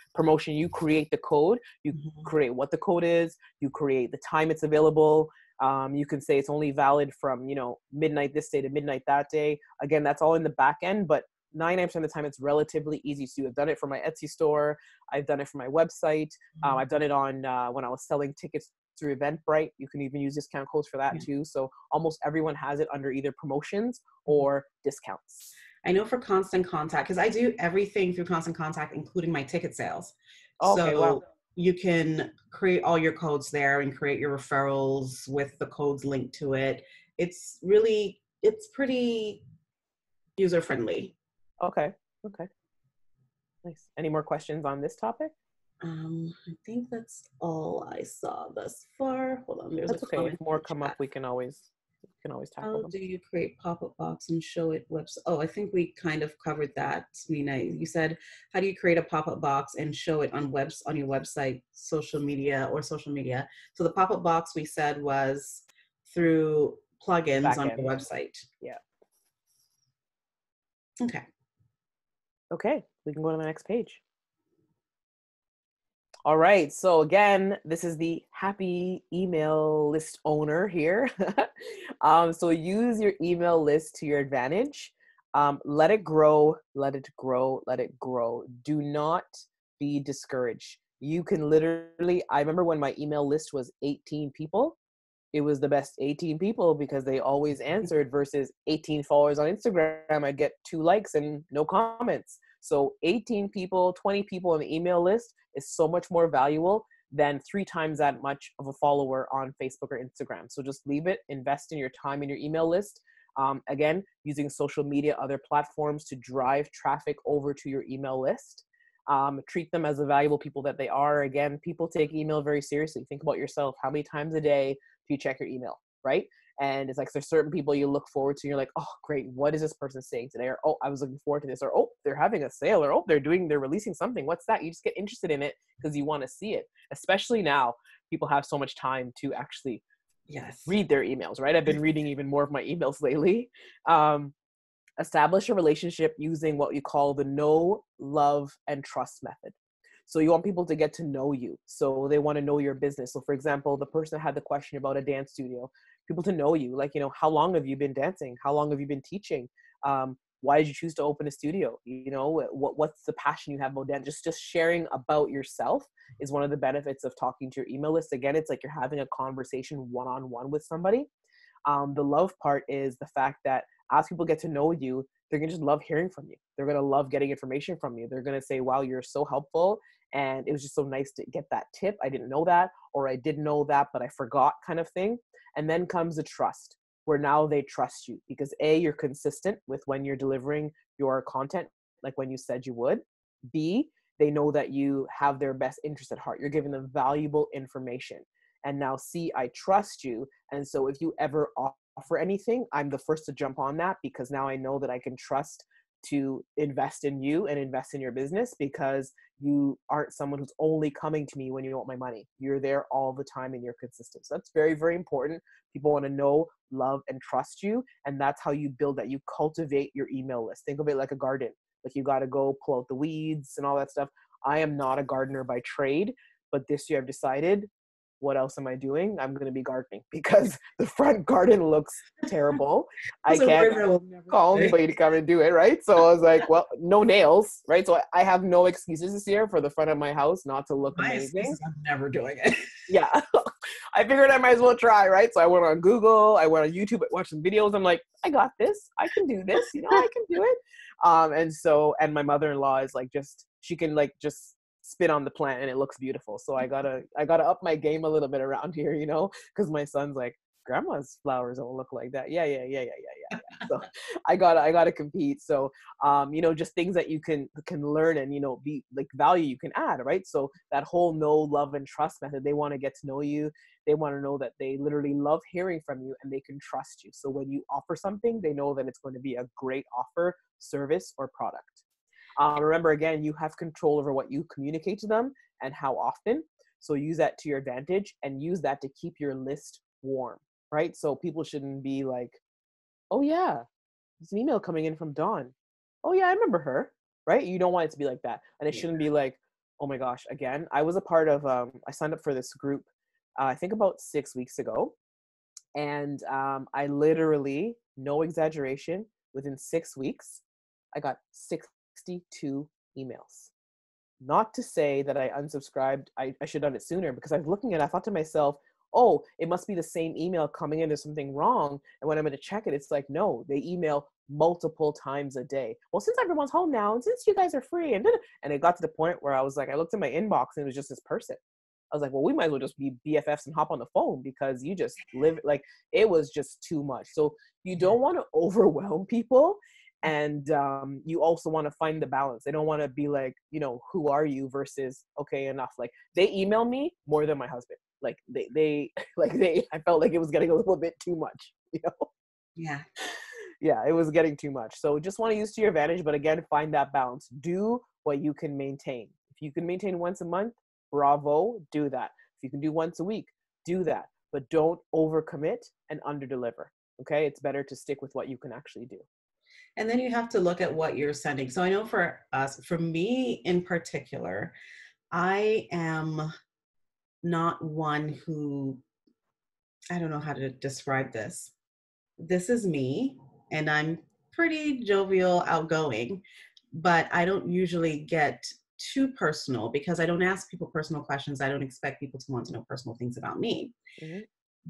create the code, you create what the code is, you create the time it's available. You can say it's only valid from, midnight this day to midnight that day. Again, that's all in the back end, but 99% of the time it's relatively easy to do. I've done it for my Etsy store. I've done it for my website. I've done it on when I was selling tickets through Eventbrite. You can even use discount codes for that too. So almost everyone has it under either promotions or discounts. I know for Constant Contact, because I do everything through Constant Contact, including my ticket sales. Okay, wow. You can create all your codes there and create your referrals with the codes linked to it. It's pretty user-friendly. Okay. Nice. Any more questions on this topic? I think that's all I saw thus far. Hold on, there's that's okay. If more come up, we can always tackle them. How do you create pop-up box and show it website? Oh, I think we kind of covered that, Mina. You said, how do you create a pop-up box and show it on your website, social media? So the pop-up box we said was through plugins on your website. Yeah. Okay, we can go to the next page. All right, so again, this is the happy email list owner here. So use your email list to your advantage. Let it grow, let it grow, let it grow. Do not be discouraged. You can literally, I remember when my email list was 18 people, it was the best 18 people because they always answered, versus 18 followers on Instagram. I'd get 2 likes and no comments. So 18 people, 20 people on the email list is so much more valuable than 3 times that much of a follower on Facebook or Instagram. So just leave it, invest in your time in your email list. Again, using social media, other platforms to drive traffic over to your email list. Treat them as the valuable people that they are. Again, people take email very seriously. Think about yourself. How many times a day do you check your email, right? And it's like there's certain people you look forward to. And you're like, oh, great. What is this person saying today? Or, oh, I was looking forward to this. Or, oh, they're having a sale. Or, oh, they're releasing something. What's that? You just get interested in it because you want to see it. Especially now, people have so much time to actually read their emails, right? I've been reading even more of my emails lately. Establish a relationship using what you call the know, love, and trust method. So you want people to get to know you. So they want to know your business. So for example, the person that had the question about a dance studio, people to know you, like, how long have you been dancing? How long have you been teaching? Why did you choose to open a studio? What's the passion you have about dance? Just sharing about yourself is one of the benefits of talking to your email list. Again, it's like you're having a conversation one-on-one with somebody. The love part is the fact that as people get to know you, they're going to just love hearing from you. They're going to love getting information from you. They're going to say, wow, you're so helpful. And it was just so nice to get that tip. I didn't know that, or I did know that, but I forgot, kind of thing. And then comes the trust, where now they trust you because A, you're consistent with when you're delivering your content, like when you said you would. B, they know that you have their best interest at heart. You're giving them valuable information. And now C, I trust you. And so if you ever offer anything, I'm the first to jump on that because now I know that I can trust to invest in you and invest in your business, because you aren't someone who's only coming to me when you want my money. You're there all the time and you're consistent. So that's very, very important. People want to know, love, and trust you. And that's how you build that. You cultivate your email list. Think of it like a garden. Like you got to go pull out the weeds and all that stuff. I am not a gardener by trade, but this year I've decided, what else am I doing? I'm going to be gardening, because the front garden looks terrible. I can't call anybody to come and do it, right? So I was like, well, no nails, right? So I have no excuses this year for the front of my house not to look amazing. I'm never doing it. Yeah. I figured I might as well try, right? So I went on Google, I went on YouTube, I watched some videos. I'm like, I got this. I can do this. I can do it. And my mother-in-law is like, she can like just spit on the plant and it looks beautiful. So I gotta up my game a little bit around here, because my son's like, grandma's flowers don't look like that. Yeah. So I gotta compete. So just things that you can learn and be like value you can add, right? So that whole know, love, and trust method, they want to get to know you. They want to know that they literally love hearing from you and they can trust you. So when you offer something, they know that it's going to be a great offer, service, or product. Remember, again, you have control over what you communicate to them and how often. So use that to your advantage and use that to keep your list warm, right? So people shouldn't be like, oh yeah, there's an email coming in from Dawn. Oh yeah, I remember her, right? You don't want it to be like that. And it shouldn't be like, oh my gosh, again. I was a part of, I signed up for this group, I think about 6 weeks ago. And I literally, no exaggeration, within 6 weeks, I got 62 emails. Not to say that I unsubscribed. I should have done it sooner, because I was looking at it, I thought to myself, oh, it must be the same email coming in. There's something wrong. And when I'm going to check it, it's like, no, they email multiple times a day. Well, since everyone's home now, and since you guys are free, and it got to the point where I was like, I looked at my inbox and it was just this person. I was like, well, we might as well just be BFFs and hop on the phone, because you just live, like, it was just too much. So you don't want to overwhelm people. And you also want to find the balance. They don't want to be like, who are you versus, okay, enough. Like, they email me more than my husband. Like they I felt like it was getting a little bit too much, Yeah. Yeah, it was getting too much. So just want to use to your advantage, but again, find that balance. Do what you can maintain. If you can maintain once a month, bravo, do that. If you can do once a week, do that. But don't overcommit and underdeliver. Okay? It's better to stick with what you can actually do. And then you have to look at what you're sending. So I know for us, for me in particular, I am not one who, I don't know how to describe this. This is me, and I'm pretty jovial, outgoing, but I don't usually get too personal, because I don't ask people personal questions. I don't expect people to want to know personal things about me. Mm-hmm.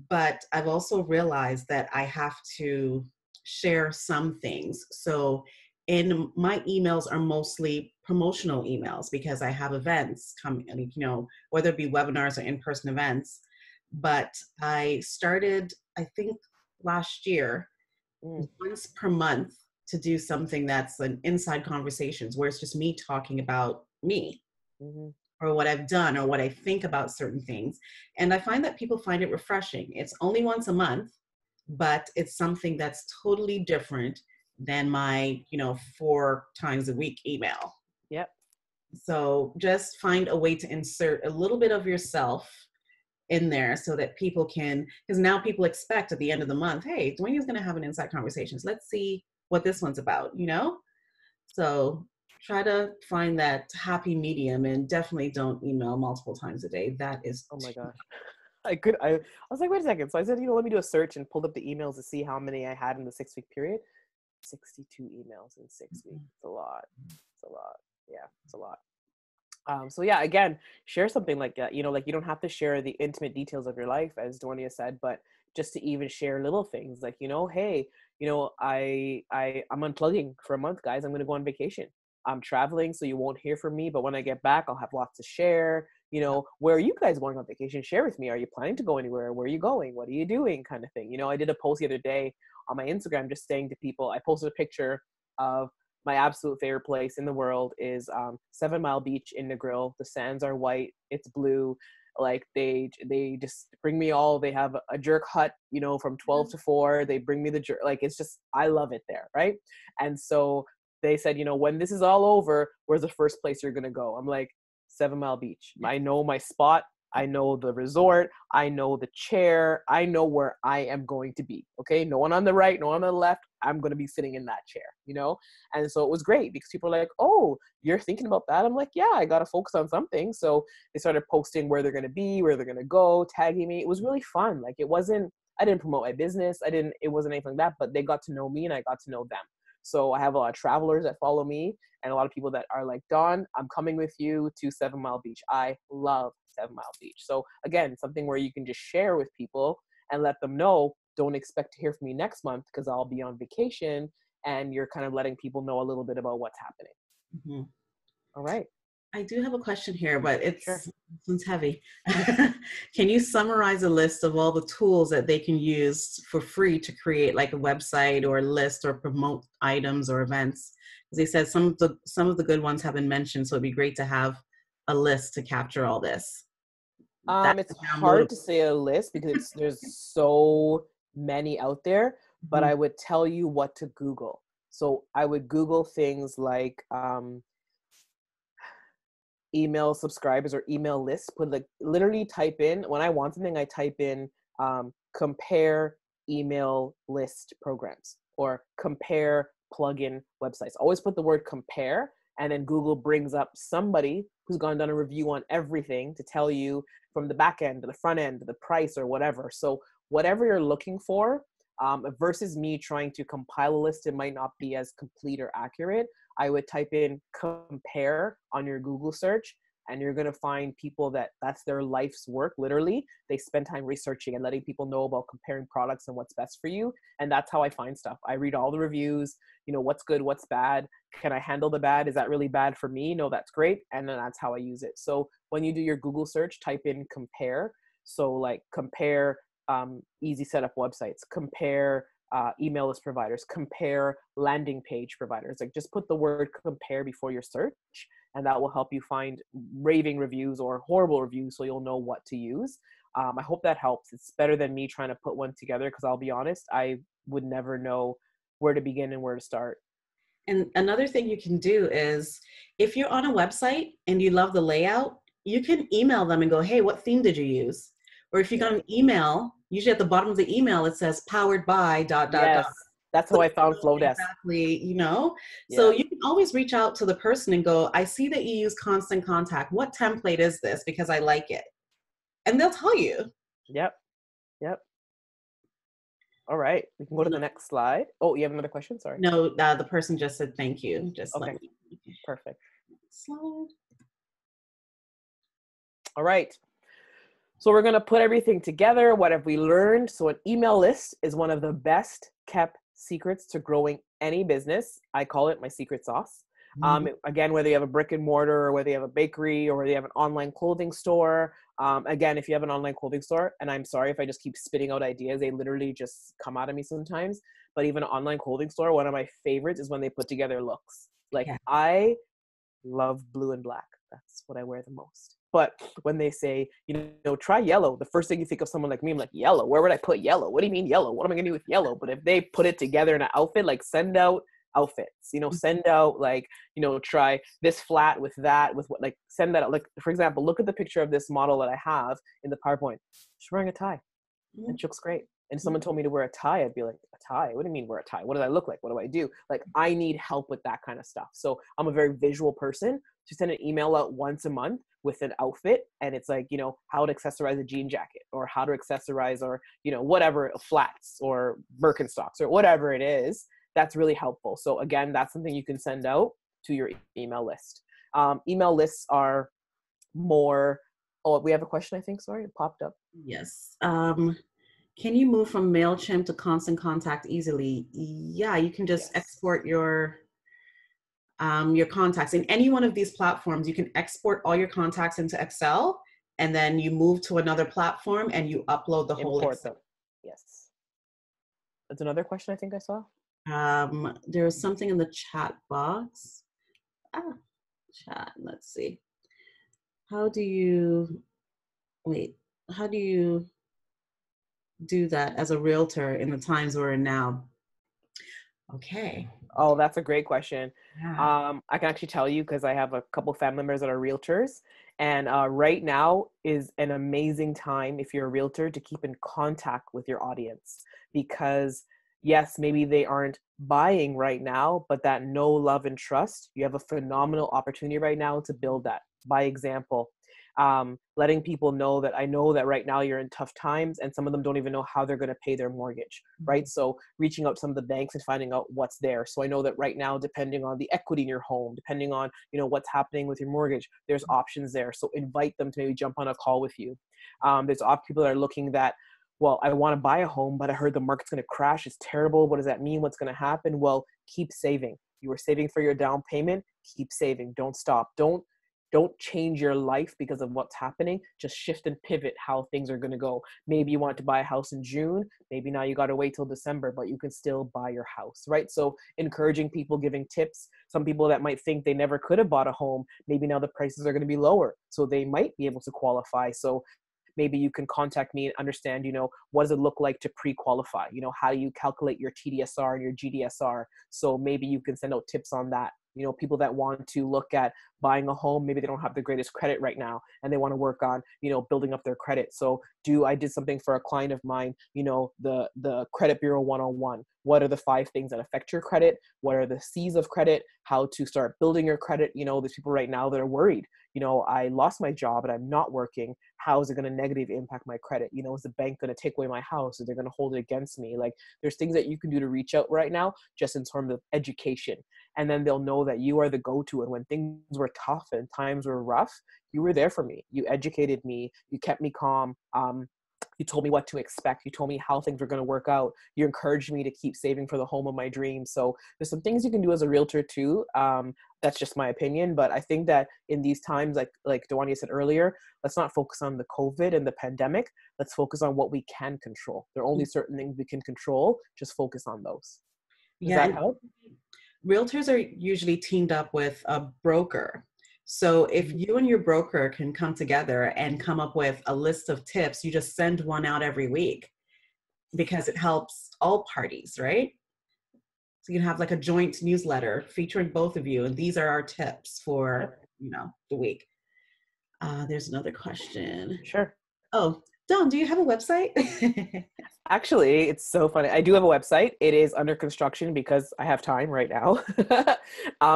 But I've also realized that I have to share some things. So in my emails are mostly promotional emails, because I have events coming, whether it be webinars or in-person events. But I started, I think last year, once per month, to do something that's an inside conversations, where it's just me talking about me, or what I've done, or what I think about certain things. And I find that people find it refreshing. It's only once a month, but it's something that's totally different than my, 4 times a week email. Yep. So just find a way to insert a little bit of yourself in there, so that people can, because now people expect at the end of the month, hey, Dwania's going to have an inside conversations. Let's see what this one's about, So try to find that happy medium, and definitely don't email multiple times a day. That is, oh my gosh. I was like, wait a second. So I said, let me do a search, and pulled up the emails to see how many I had in the 6-week period. 62 emails in 6 weeks. It's a lot. Yeah, it's a lot. So yeah, again, share something like that. Like, you don't have to share the intimate details of your life, as Dwania said, but just to even share little things like, hey, I'm unplugging for a month, guys. I'm going to go on vacation. I'm traveling, so you won't hear from me, but when I get back, I'll have lots to share. Where are you guys going on vacation? Share with me. Are you planning to go anywhere? Where are you going? What are you doing? Kind of thing. I did a post the other day on my Instagram, just saying to people, I posted a picture of my absolute favorite place in the world is 7 Mile Beach in Negril. The sands are white. It's blue. Like, they just bring me all, they have a jerk hut, from 12 to 4. They bring me the jerk. Like, it's just, I love it there. Right. And so they said, you know, when this is all over, where's the first place you're going to go? I'm like, 7 Mile Beach. I know my spot. I know the resort. I know the chair. I know where I am going to be. Okay. No one on the right, no one on the left. I'm going to be sitting in that chair, you know? And so it was great because people are like, oh, you're thinking about that? I'm like, yeah, I got to focus on something. So they started posting where they're going to be, where they're going to go, tagging me. It was really fun. Like I didn't promote my business. It wasn't anything like that, but they got to know me and I got to know them. So I have a lot of travelers that follow me and a lot of people that are like, Dawn, I'm coming with you to 7 Mile Beach. I love 7 Mile Beach. So again, something where you can just share with people and let them know, don't expect to hear from me next month because I'll be on vacation, and you're kind of letting people know a little bit about what's happening. Mm-hmm. All right. I do have a question here, but Sure. It's heavy. Can you summarize a list of all the tools that they can use for free to create like a website or a list or promote items or events? As they said, some of the good ones have been mentioned, so it'd be great to have a list to capture all this. It's hard to say a list because there's so many out there, but I would tell you what to Google. So I would Google things like email subscribers or email lists. Put like literally type in, when I want something, I type in compare email list programs or compare plugin websites. Always put the word compare, and then Google brings up somebody who's done a review on everything to tell you from the back end to the front end to the price or whatever. So whatever you're looking for, versus me trying to compile a list, it might not be as complete or accurate. I would type in compare on your Google search, and you're going to find people that's their life's work. Literally, they spend time researching and letting people know about comparing products and what's best for you. And that's how I find stuff. I read all the reviews, you know, what's good, what's bad. Can I handle the bad? Is that really bad for me? No, that's great. And then that's how I use it. So when you do your Google search, type in compare. So like compare easy setup websites, compare email list providers, compare landing page providers. Like just put the word compare before your search, and that will help you find raving reviews or horrible reviews, so you'll know what to use. I hope that helps. It's better than me trying to put one together, because I'll be honest, I would never know where to begin and where to start. And another thing you can do is, if you're on a website and you love the layout, you can email them and go, hey, what theme did you use? Or if you got an email, usually at the bottom of the email, it says powered by ... Yes, that's how I found Flowdesk. Exactly, you know? Yeah. So you can always reach out to the person and go, I see that you use Constant Contact. What template is this? Because I like it. And they'll tell you. Yep. All right, we can go to the next slide. Oh, you have another question? Sorry. No, the person just said thank you. Okay, perfect. Slide. All right. So we're going to put everything together. What have we learned? So an email list is one of the best kept secrets to growing any business. I call it my secret sauce. Again, whether you have a brick and mortar, or whether you have a bakery, or whether you have an online clothing store. Again, if you have an online clothing store, and I'm sorry if I just keep spitting out ideas, they literally just come out of me sometimes. But even an online clothing store, one of my favorites is when they put together looks. Like I love blue and black. That's what I wear the most. But when they say, you know, try yellow, the first thing you think of someone like me, I'm like, yellow, where would I put yellow? What do you mean yellow? What am I going to do with yellow? But if they put it together in an outfit, like send out outfits, you know, send out like, you know, try this flat with that, with what, like send that out. Like, for example, look at the picture of this model that I have in the PowerPoint. She's wearing a tie and she looks great. And someone told me to wear a tie, I'd be like, a tie? What do you mean wear a tie? What do I look like? What do I do? Like, I need help with that kind of stuff. So I'm a very visual person. To send an email out once a month with an outfit, and it's like, you know, how to accessorize a jean jacket, or how to accessorize, or, you know, whatever, flats or Birkenstocks or whatever it is. That's really helpful. So again, that's something you can send out to your email list. Email lists are more, oh, we have a question, I think. Sorry, it popped up. Yes. Can you move from MailChimp to Constant Contact easily? Yeah, you can just export your contacts in any one of these platforms. You can export all your contacts into Excel, and then you move to another platform and you upload the whole Excel. Them. Yes. That's another question I think I saw. There was something in the chat box. Chat, let's see. How do you do that as a realtor in the times we're in now? Okay. Oh, that's a great question. Yeah. I can actually tell you because I have a couple family members that are realtors, and right now is an amazing time if you're a realtor to keep in contact with your audience, because yes, maybe they aren't buying right now, but that know, love, and trust, you have a phenomenal opportunity right now to build that. By example, letting people know that I know that right now you're in tough times, and some of them don't even know how they're going to pay their mortgage, right? So reaching out to some of the banks and finding out what's there. So I know that right now, depending on the equity in your home, depending on, you know, what's happening with your mortgage, there's options there. So invite them to maybe jump on a call with you. There's people that are looking that, well, I want to buy a home, but I heard the market's going to crash. It's terrible. What does that mean? What's going to happen? Well, keep saving. You were saving for your down payment. Keep saving. Don't stop. Don't change your life because of what's happening. Just shift and pivot how things are going to go. Maybe you want to buy a house in June. Maybe now you got to wait till December, but you can still buy your house, right? So encouraging people, giving tips. Some people that might think they never could have bought a home, maybe now the prices are going to be lower, so they might be able to qualify. So maybe you can contact me and understand, you know, what does it look like to pre-qualify? You know, how do you calculate your TDSR and your GDSR? So maybe you can send out tips on that. You know, people that want to look at buying a home, maybe they don't have the greatest credit right now and they want to work on, you know, building up their credit. So I did something for a client of mine, you know, the credit bureau 101. What are the 5 things that affect your credit? What are the C's of credit? How to start building your credit? You know, there's people right now that are worried. You know, I lost my job and I'm not working. How is it going to negatively impact my credit? You know, is the bank going to take away my house? Are they going to hold it against me? Like, there's things that you can do to reach out right now, just in terms of education. And then they'll know that you are the go-to. And when things were tough and times were rough, you were there for me. You educated me. You kept me calm. You told me what to expect. You told me how things were going to work out. You encouraged me to keep saving for the home of my dreams. So there's some things you can do as a realtor too. That's just my opinion. But I think that in these times, like Dwania said earlier, let's not focus on the COVID and the pandemic. Let's focus on what we can control. There are only certain things we can control. Just focus on those. Does that help? Realtors are usually teamed up with a broker. So if you and your broker can come together and come up with a list of tips, you just send one out every week because it helps all parties, right? So you can have like a joint newsletter featuring both of you. And these are our tips for, you know, the week. There's another question. Sure. Oh, Dawn, do you have a website? Actually, it's so funny. I do have a website. It is under construction because I have time right now.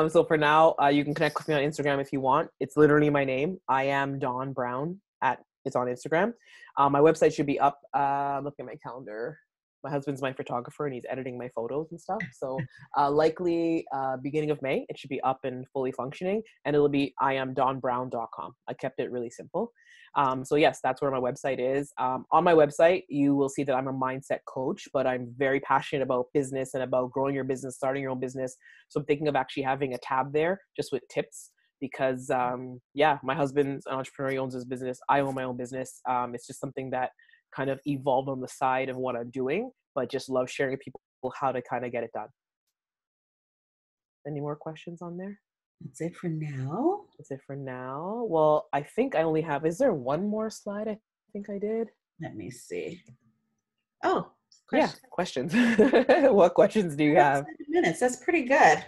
So for now, you can connect with me on Instagram if you want. It's literally my name. I am Dawn Brown it's on Instagram. My website should be up. Look at my calendar. My husband's my photographer and he's editing my photos and stuff. So likely beginning of May, it should be up and fully functioning, and it'll be iamdawnbrown.com. I kept it really simple. So yes, that's where my website is. On my website, you will see that I'm a mindset coach, but I'm very passionate about business and about growing your business, starting your own business. So I'm thinking of actually having a tab there just with tips because, my husband's an entrepreneur. He owns his business. I own my own business. It's just something that kind of evolved on the side of what I'm doing, but just love sharing with people how to kind of get it done. Any more questions on there? That's it for now. That's it for now. Well, I think I only have, is there one more slide? I think I did. Let me see. Oh, questions. What questions do you have? 7 minutes. That's pretty good.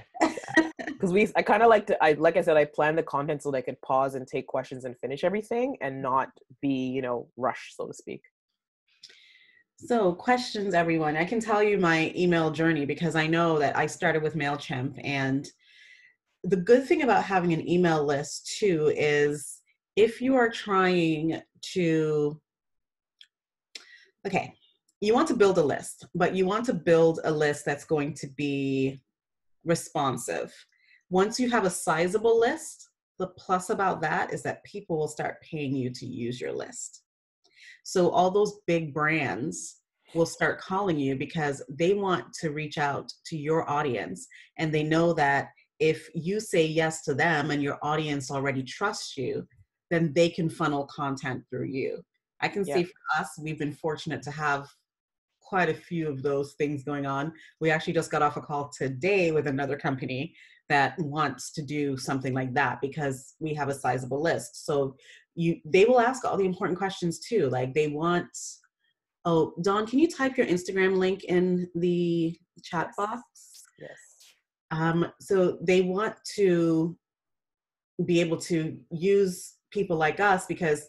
Because I kind of like to, like I said, I planned the content so that I could pause and take questions and finish everything and not be, you know, rushed, so to speak. So questions, everyone. I can tell you my email journey because I know that I started with MailChimp, and the good thing about having an email list too is if you are trying to, you want to build a list, but you want to build a list that's going to be responsive. Once you have a sizable list, the plus about that is that people will start paying you to use your list. So all those big brands will start calling you because they want to reach out to your audience, and they know that if you say yes to them and your audience already trusts you, then they can funnel content through you. I can see for us, we've been fortunate to have quite a few of those things going on. We actually just got off a call today with another company that wants to do something like that because we have a sizable list. So they will ask all the important questions too. Like they want, oh, Dawn, can you type your Instagram link in the chat box? Yes. So they want to be able to use people like us because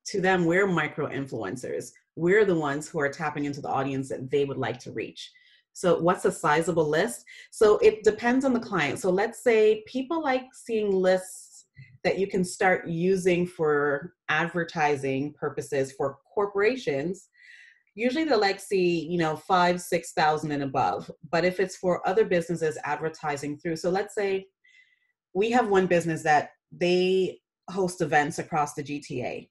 to them, we're micro influencers. We're the ones who are tapping into the audience that they would like to reach. So what's a sizable list? So it depends on the client. So let's say people like seeing lists that you can start using for advertising purposes for corporations. Usually they like see, 5, 6,000 and above. But if it's for other businesses advertising through, so let's say we have one business that they host events across the GTA.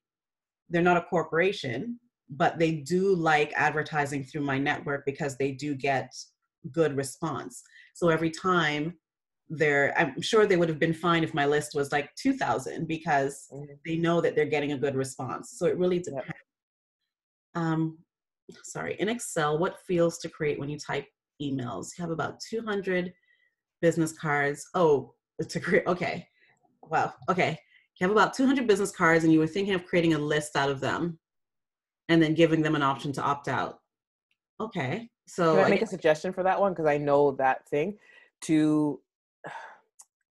They're not a corporation, but they do like advertising through my network because they do get good response. So every time I'm sure they would have been fine if my list was like 2,000 because they know that they're getting a good response. So it really depends. In Excel, what fields to create when you type emails? You have about 200 business cards. Oh, to create, okay. Wow, okay. You have about 200 business cards and you were thinking of creating a list out of them and then giving them an option to opt out. Okay. So can I make a suggestion for that one? Because I know that thing.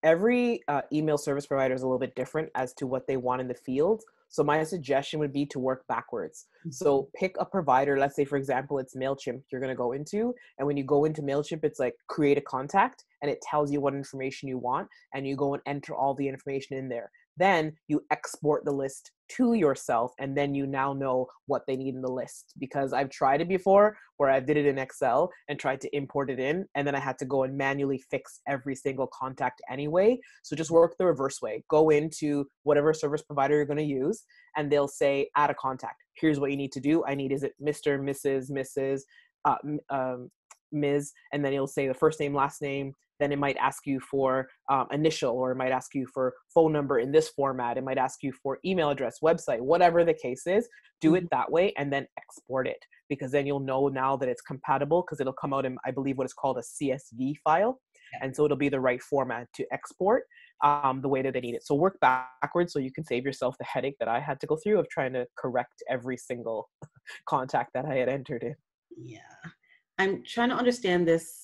Every email service provider is a little bit different as to what they want in the field. So my suggestion would be to work backwards. So pick a provider. Let's say, for example, it's MailChimp you're going to go into. And when you go into MailChimp, it's like create a contact and it tells you what information you want. And you go and enter all the information in there. Then you export the list to yourself. And then you now know what they need in the list. Because I've tried it before where I did it in Excel and tried to import it in. And then I had to go and manually fix every single contact anyway. So just work the reverse way. Go into whatever service provider you're going to use. And they'll say, add a contact. Here's what you need to do. Is it Mr., Mrs., Mrs., Ms., and then it'll say the first name, last name. Then it might ask you for initial, or it might ask you for phone number in this format. It might ask you for email address, website, whatever the case is. Do it that way and then export it, because then you'll know now that it's compatible, because it'll come out in, I believe, what is called a CSV file. And so it'll be the right format to export the way that they need it. So work backwards so you can save yourself the headache that I had to go through of trying to correct every single contact that I had entered in. Yeah. I'm trying to understand this.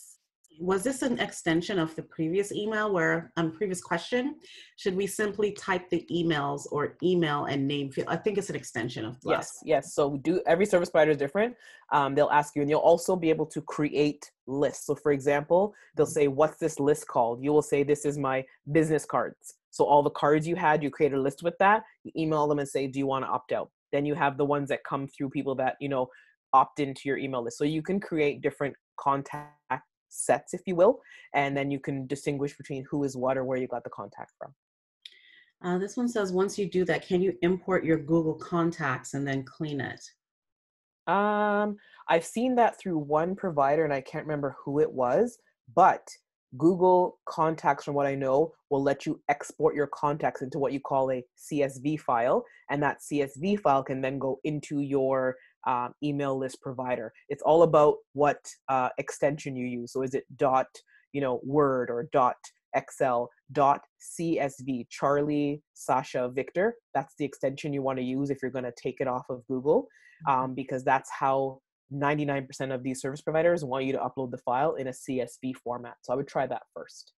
Was this an extension of the previous email previous question? Should we simply type the emails or email and name field? I think it's an extension of the last one. Yes. So every service provider is different. They'll ask you, and you'll also be able to create lists. So for example, they'll say, what's this list called? You will say, this is my business cards. So all the cards you had, you create a list with that. You email them and say, do you want to opt out? Then you have the ones that come through people that, opt into your email list. So you can create different contact sets, if you will, and then you can distinguish between who is what or where you got the contact from. This one says, once you do that, can you import your Google contacts and then clean it? I've seen that through one provider and I can't remember who it was, but Google Contacts, from what I know, will let you export your contacts into what you call a CSV file. And that CSV file can then go into your email list provider. It's all about what extension you use. So is it .word or .excel, .csv, Charlie, Sasha, Victor? That's the extension you want to use if you're going to take it off of Google, because that's how 99% of these service providers want you to upload the file in a CSV format. So I would try that first.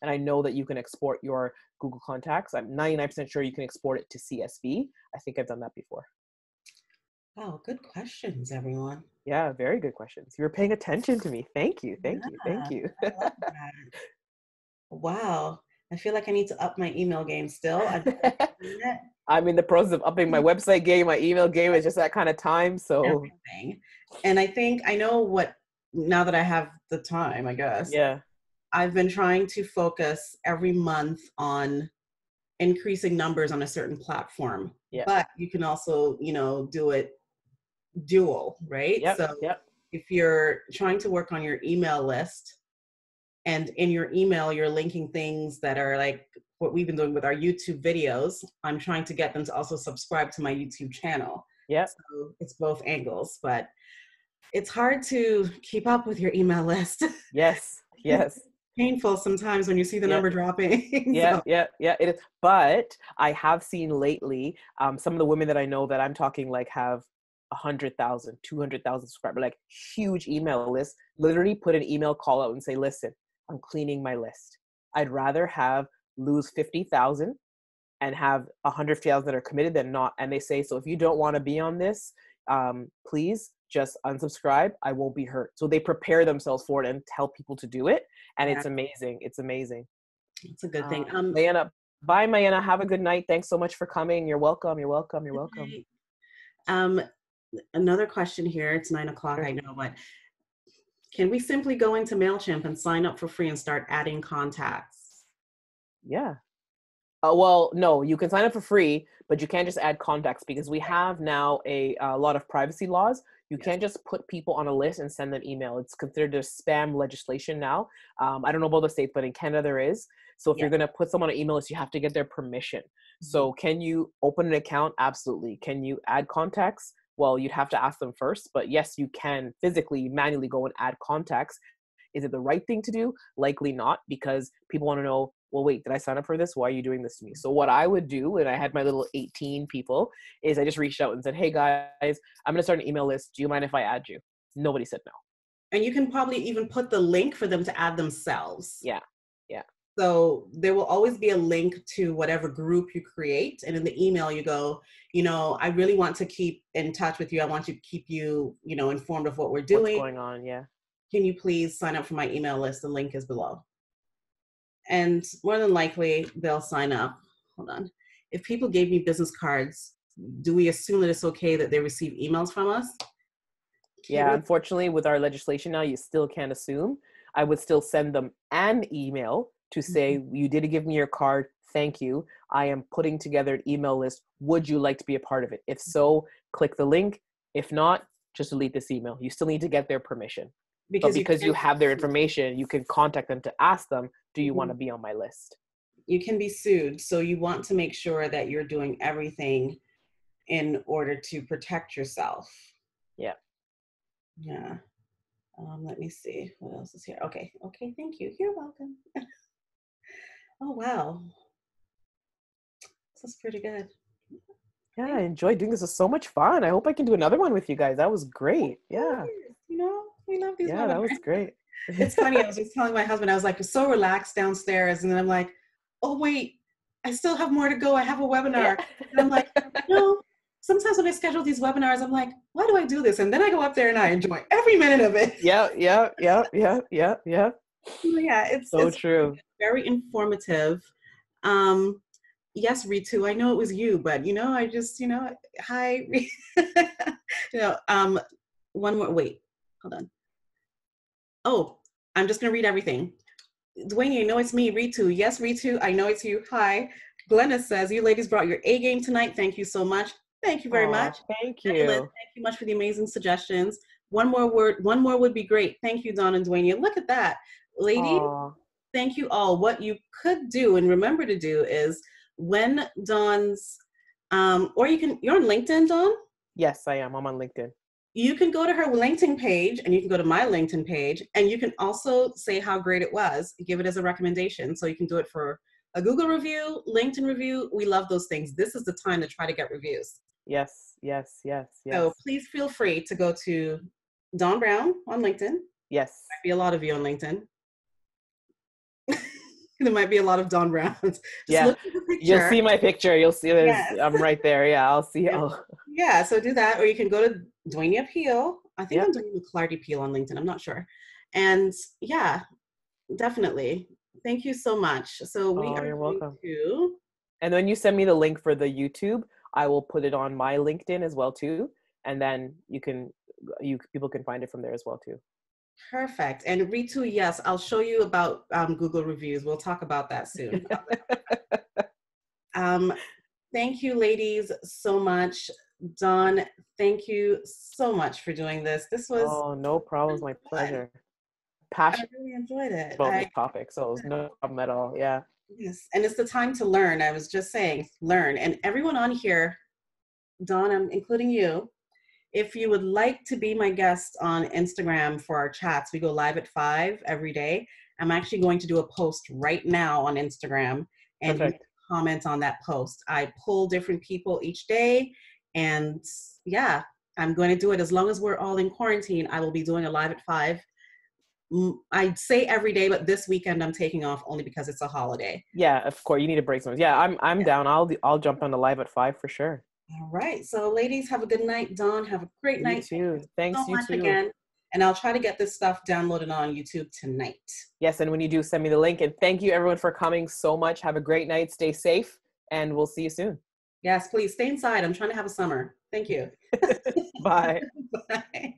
And I know that you can export your Google Contacts. I'm 99% sure you can export it to CSV. I think I've done that before. Oh, good questions, everyone. Yeah, very good questions. You were paying attention to me. Thank you. Thank you. I love that. Wow. I feel like I need to up my email game still. I'm in the process of upping my website game, my email game. It's just that kind of time. So everything. And I know now that I have the time, I guess. Yeah. I've been trying to focus every month on increasing numbers on a certain platform. Yeah. But you can also, do it dual, right? Yep. So if you're trying to work on your email list, and in your email, you're linking things that are like what we've been doing with our YouTube videos. I'm trying to get them to also subscribe to my YouTube channel. Yeah. So it's both angles, but it's hard to keep up with your email list. Yes. Yes. Painful sometimes when you see the number dropping. Yeah, it is. But I have seen lately, some of the women that I know that I'm talking like have 100,000, 200,000 subscribers, like huge email lists, literally put an email call out and say, listen, on cleaning my list. I'd rather lose 50,000 and have 100,000 that are committed than not. And they say, so if you don't want to be on this, please just unsubscribe. I won't be hurt. So they prepare themselves for it and tell people to do it. And it's amazing. It's amazing. It's a good thing. Mayanna, bye, Mayanna. Have a good night. Thanks so much for coming. You're welcome. You're welcome. You're welcome. Another question here. It's 9:00. I know, but can we simply go into MailChimp and sign up for free and start adding contacts? Yeah. Well, no, you can sign up for free, but you can't just add contacts because we have now a lot of privacy laws. You can't just put people on a list and send them email. It's considered a spam legislation now. I don't know about the states, but in Canada there is. So if you're going to put someone on an email list, you have to get their permission. So can you open an account? Absolutely. Can you add contacts? Well, you'd have to ask them first, but yes, you can physically, manually go and add contacts. Is it the right thing to do? Likely not, because people want to know, well, wait, did I sign up for this? Why are you doing this to me? So what I would do, and I had my little 18 people, is I just reached out and said, hey guys, I'm going to start an email list. Do you mind if I add you? Nobody said no. And you can probably even put the link for them to add themselves. Yeah. Yeah. So there will always be a link to whatever group you create. And in the email you go, I really want to keep in touch with you. I want to keep you, informed of what we're doing. What's going on, yeah. Can you please sign up for my email list? The link is below. And more than likely, they'll sign up. Hold on. If people gave me business cards, do we assume that it's okay that they receive emails from us? Yeah, unfortunately, with our legislation now, you still can't assume. I would still send them an email to say, you did give me your card. Thank you. I am putting together an email list. Would you like to be a part of it? If so, click the link. If not, just delete this email. You still need to get their permission. Because you have their information, you can contact them to ask them, do you want to be on my list? You can be sued. So you want to make sure that you're doing everything in order to protect yourself. Yeah. Yeah. Let me see. What else is here? Okay. Thank you. You're welcome. Oh, wow. This is pretty good. Yeah, I enjoyed doing this. It was so much fun. I hope I can do another one with you guys. That was great. Yeah. We love these. Yeah, that was great. It's funny. I was just telling my husband, I was like, so relaxed downstairs. And then I'm like, oh, wait, I still have more to go. I have a webinar. And I'm like, sometimes when I schedule these webinars, I'm like, why do I do this? And then I go up there and I enjoy every minute of it. Yeah. Yeah, it's true. Very informative. Yes, Ritu, I know it was you, but I just, hi. One more, wait, hold on. Oh, I'm just gonna read everything. Dwania, you know it's me, Ritu. Yes, Ritu, I know it's you. Hi. Glenna says, you ladies brought your A game tonight. Thank you so much. Thank you very much. Thank you. Thank you much for the amazing suggestions. One more would be great. Thank you, Dawn and Dwania. Look at that. Ladies, thank you all. What you could do and remember to do is when Dawn's, you're on LinkedIn, Dawn? Yes, I am. I'm on LinkedIn. You can go to her LinkedIn page and you can go to my LinkedIn page and you can also say how great it was, give it as a recommendation. So you can do it for a Google review, LinkedIn review. We love those things. This is the time to try to get reviews. Yes. So please feel free to go to Dawn Brown on LinkedIn. Yes. There might be a lot of you on LinkedIn. There might be a lot of Dawn Browns. Look at the picture. You'll see my picture. You'll see I'm right there. Yeah, I'll see. Yeah, so do that. Or you can go to Dwania Peele. I think I'm doing Clardy Peele on LinkedIn. I'm not sure. And yeah, definitely. Thank you so much. So you're welcome. And when you send me the link for the YouTube, I will put it on my LinkedIn as well too. And then people can find it from there as well too. Perfect. And Ritu, yes, I'll show you about Google reviews. We'll talk about that soon. Thank you, ladies, so much. Dawn, thank you so much for doing this. This was no problem. My pleasure. Passionate. I really enjoyed it about this topic, so it was no problem at all. Yeah. Yes, and it's the time to learn. I was just saying, learn. And everyone on here, Dawn, I'm including you. If you would like to be my guest on Instagram for our chats, we go live at 5 every day. I'm actually going to do a post right now on Instagram and you can comment on that post. I pull different people each day and I'm going to do it as long as we're all in quarantine. I will be doing a live at 5 I'd say every day, but this weekend I'm taking off only because it's a holiday. Yeah, of course. You need to break some. Yeah, I'm down. I'll jump on the live at 5 for sure. All right. So ladies, have a good night. Dawn, have a great night. You too. Thanks, so you much too. again. And I'll try to get this stuff downloaded on YouTube tonight. Yes, and when you do, send me the link. And thank you everyone for coming so much. Have a great night. Stay safe, and we'll see you soon. Yes, please stay inside. I'm trying to have a summer. Thank you. Bye. Bye.